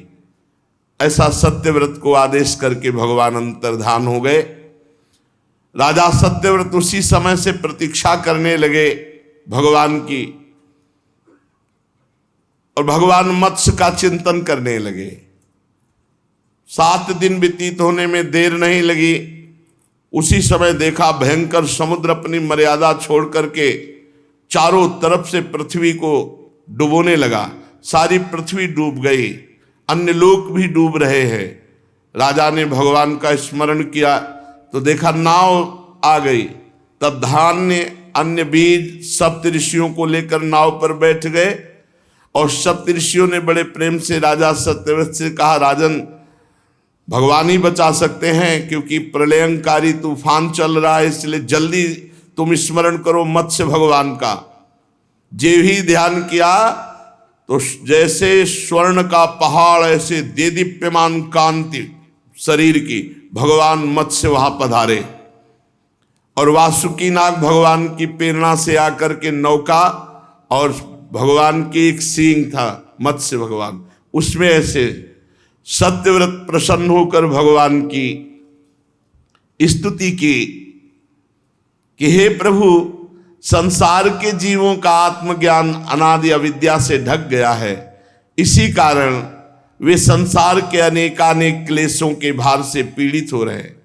ऐसा सत्यव्रत को आदेश करके भगवान अंतर्धान हो गए। राजा सत्यव्रत उसी समय से प्रतीक्षा करने लगे भगवान की, और भगवान मत्स्य का चिंतन करने लगे। 7 दिन व्यतीत होने में देर नहीं लगी। उसी समय देखा भयंकर समुद्र अपनी मर्यादा छोड़ करके चारों तरफ से पृथ्वी को डुबोने लगा। सारी पृथ्वी डूब गई, अन्य लोक भी डूब रहे हैं। राजा ने भगवान का स्मरण किया तो देखा नाव आ गई। तब धान्य, अन्य बीज, सप्तऋषियों को लेकर नाव पर बैठ गए, और सप्तऋषियों ने बड़े प्रेम से राजा सत्यव्रत से कहा, राजन भगवान ही बचा सकते हैं, क्योंकि प्रलयंकारी तूफान चल रहा है, इसलिए जल्दी तुम स्मरण करो मत्स्य भगवान का। जे भी ध्यान किया तो जैसे स्वर्ण का पहाड़, ऐसे देदीप्यमान कांति शरीर की भगवान मत्स्य वहां पधारे। और वासुकी नाग भगवान की प्रेरणा से आकर के नौका, और भगवान की एक सींग था मत्स्य भगवान, उसमें ऐसे सत्यव्रत प्रसन्न होकर भगवान की स्तुति की कि हे प्रभु, संसार के जीवों का आत्मज्ञान अनादि अविद्या से ढक गया है। इसी कारण वे संसार के अनेकानेक क्लेशों के भार से पीड़ित हो रहे हैं।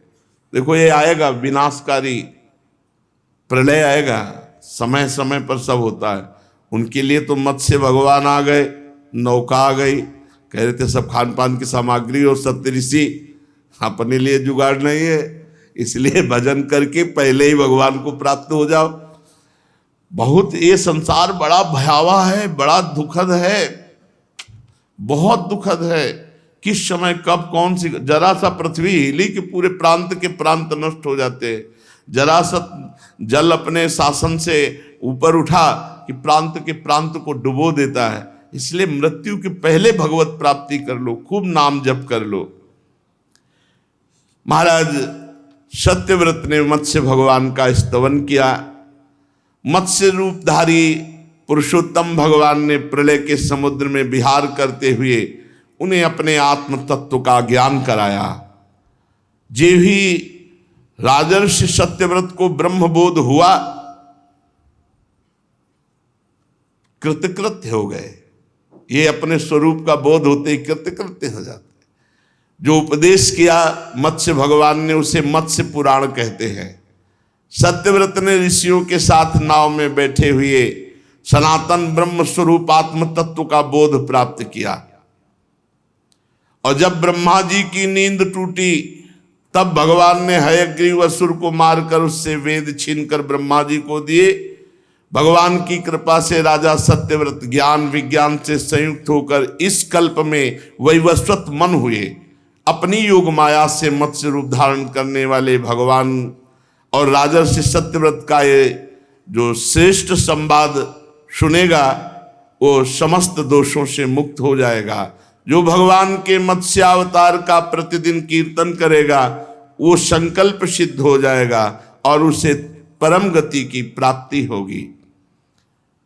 देखो ये आएगा, विनाशकारी प्रलय आएगा, समय समय पर सब होता है। उनके लिए तो मत्स्य भगवान आ गए, नौका आ गई, कह रहे थे सब खान पान की सामग्री, और सप्तऋषि अपने लिए जुगाड़ नहीं है, इसलिए भजन करके पहले ही भगवान को प्राप्त हो जाओ। बहुत ये संसार बड़ा भयावह है, बड़ा दुखद है, बहुत दुखद है। किस समय कब कौन सी, जरा सा पृथ्वी हिली कि पूरे प्रांत के प्रांत नष्ट हो जाते हैं। जरा सा जल अपने शासन से ऊपर उठा कि प्रांत के प्रांत को डुबो देता है। इसलिए मृत्यु के पहले भगवत प्राप्ति कर लो, खूब नाम जप कर लो। महाराज सत्यव्रत ने मत्स्य भगवान का स्तवन किया। मत्स्य रूपधारी पुरुषोत्तम भगवान ने प्रलय के समुद्र में विहार करते हुए उन्हें अपने आत्म तत्व का ज्ञान कराया। जे भी राजर्षि सत्यव्रत को ब्रह्मबोध हुआ, कृतकृत्य हो गए। ये अपने स्वरूप का बोध होते ही कृतकृत्य हो जाते। जो उपदेश किया मत्स्य भगवान ने, उसे मत्स्य पुराण कहते हैं। सत्यव्रत ने ऋषियों के साथ नाव में बैठे हुए सनातन ब्रह्म स्वरूप आत्म तत्व का बोध प्राप्त किया। और जब ब्रह्मा जी की नींद टूटी, तब भगवान ने हयग्रीव असुर को मारकर उससे वेद छीनकर ब्रह्मा जी को दिए। भगवान की कृपा से राजा सत्यव्रत ज्ञान विज्ञान से संयुक्त होकर इस कल्प में वैवस्वत मन हुए। अपनी योग माया से मत्स्य रूप धारण करने वाले भगवान और राजर्षि सत्यव्रत का ये जो श्रेष्ठ संवाद सुनेगा, वो समस्त दोषों से मुक्त हो जाएगा। जो भगवान के मत्स्यावतार का प्रतिदिन कीर्तन करेगा, वो संकल्प सिद्ध हो जाएगा और उसे परम गति की प्राप्ति होगी।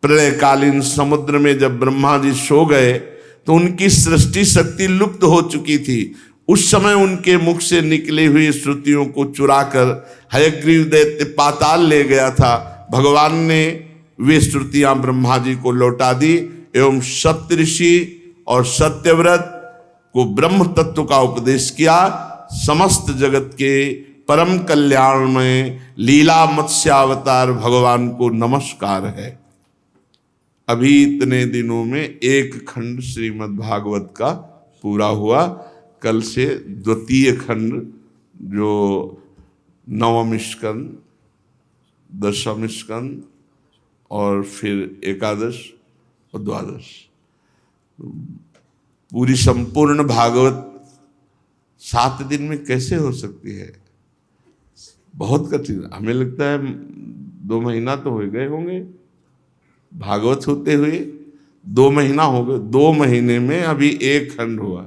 प्रलयकालीन समुद्र में जब ब्रह्मा जी सो गए तो उनकी सृष्टि शक्ति लुप्त हो चुकी थी। उस समय उनके मुख से निकली हुई श्रुतियों को चुराकर हयग्रीव दैत्य पाताल ले गया था। भगवान ने वे श्रुतियां ब्रह्मा जी को लौटा दी एवं सप्तऋषि और सत्यव्रत को ब्रह्म तत्व का उपदेश किया। समस्त जगत के परम कल्याण में लीला मत्स्यावतार भगवान को नमस्कार है। अभी इतने दिनों में एक खंड श्रीमद् भागवत का पूरा हुआ। कल से द्वितीय खंड, जो नवम स्कंद, दशम स्कंद और फिर एकादश और द्वादश, पूरी संपूर्ण भागवत 7 दिन में कैसे हो सकती है? बहुत कठिन। हमें लगता है 2 महीना तो हो गए होंगे भागवत होते हुए, 2 महीना हो गए। 2 महीने में अभी एक खंड हुआ,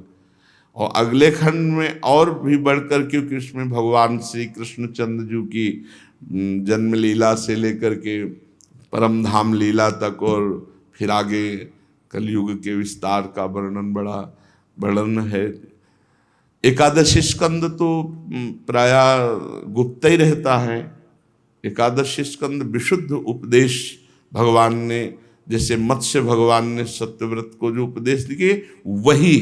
और अगले खंड में और भी बढ़कर, क्योंकि उसमें भगवान श्री कृष्णचंद्र जी की जन्म लीला से लेकर के परम धाम लीला तक, और फिर आगे कलयुग के विस्तार का वर्णन है। एकादश स्कंद तो प्रायः गुप्त ही रहता है। एकादश स्कंद विशुद्ध उपदेश भगवान ने, जैसे मत्स्य भगवान ने सत्यव्रत को जो उपदेश दिए, वही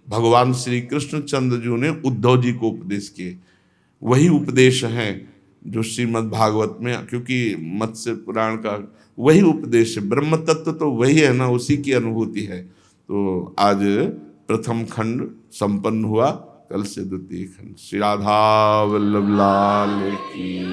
भगवान श्री कृष्णचंद्र जी ने उद्धव जी को उपदेश किए। वही उपदेश हैं जो श्रीमद् भागवत में, क्योंकि मत्स्य पुराण का वही उपदेश है। ब्रह्म तत्व तो वही है ना, उसी की अनुभूति है। तो आज प्रथम खंड संपन्न हुआ, कल से द्वितीय खंड। श्री राधा वल्लभ लाल की।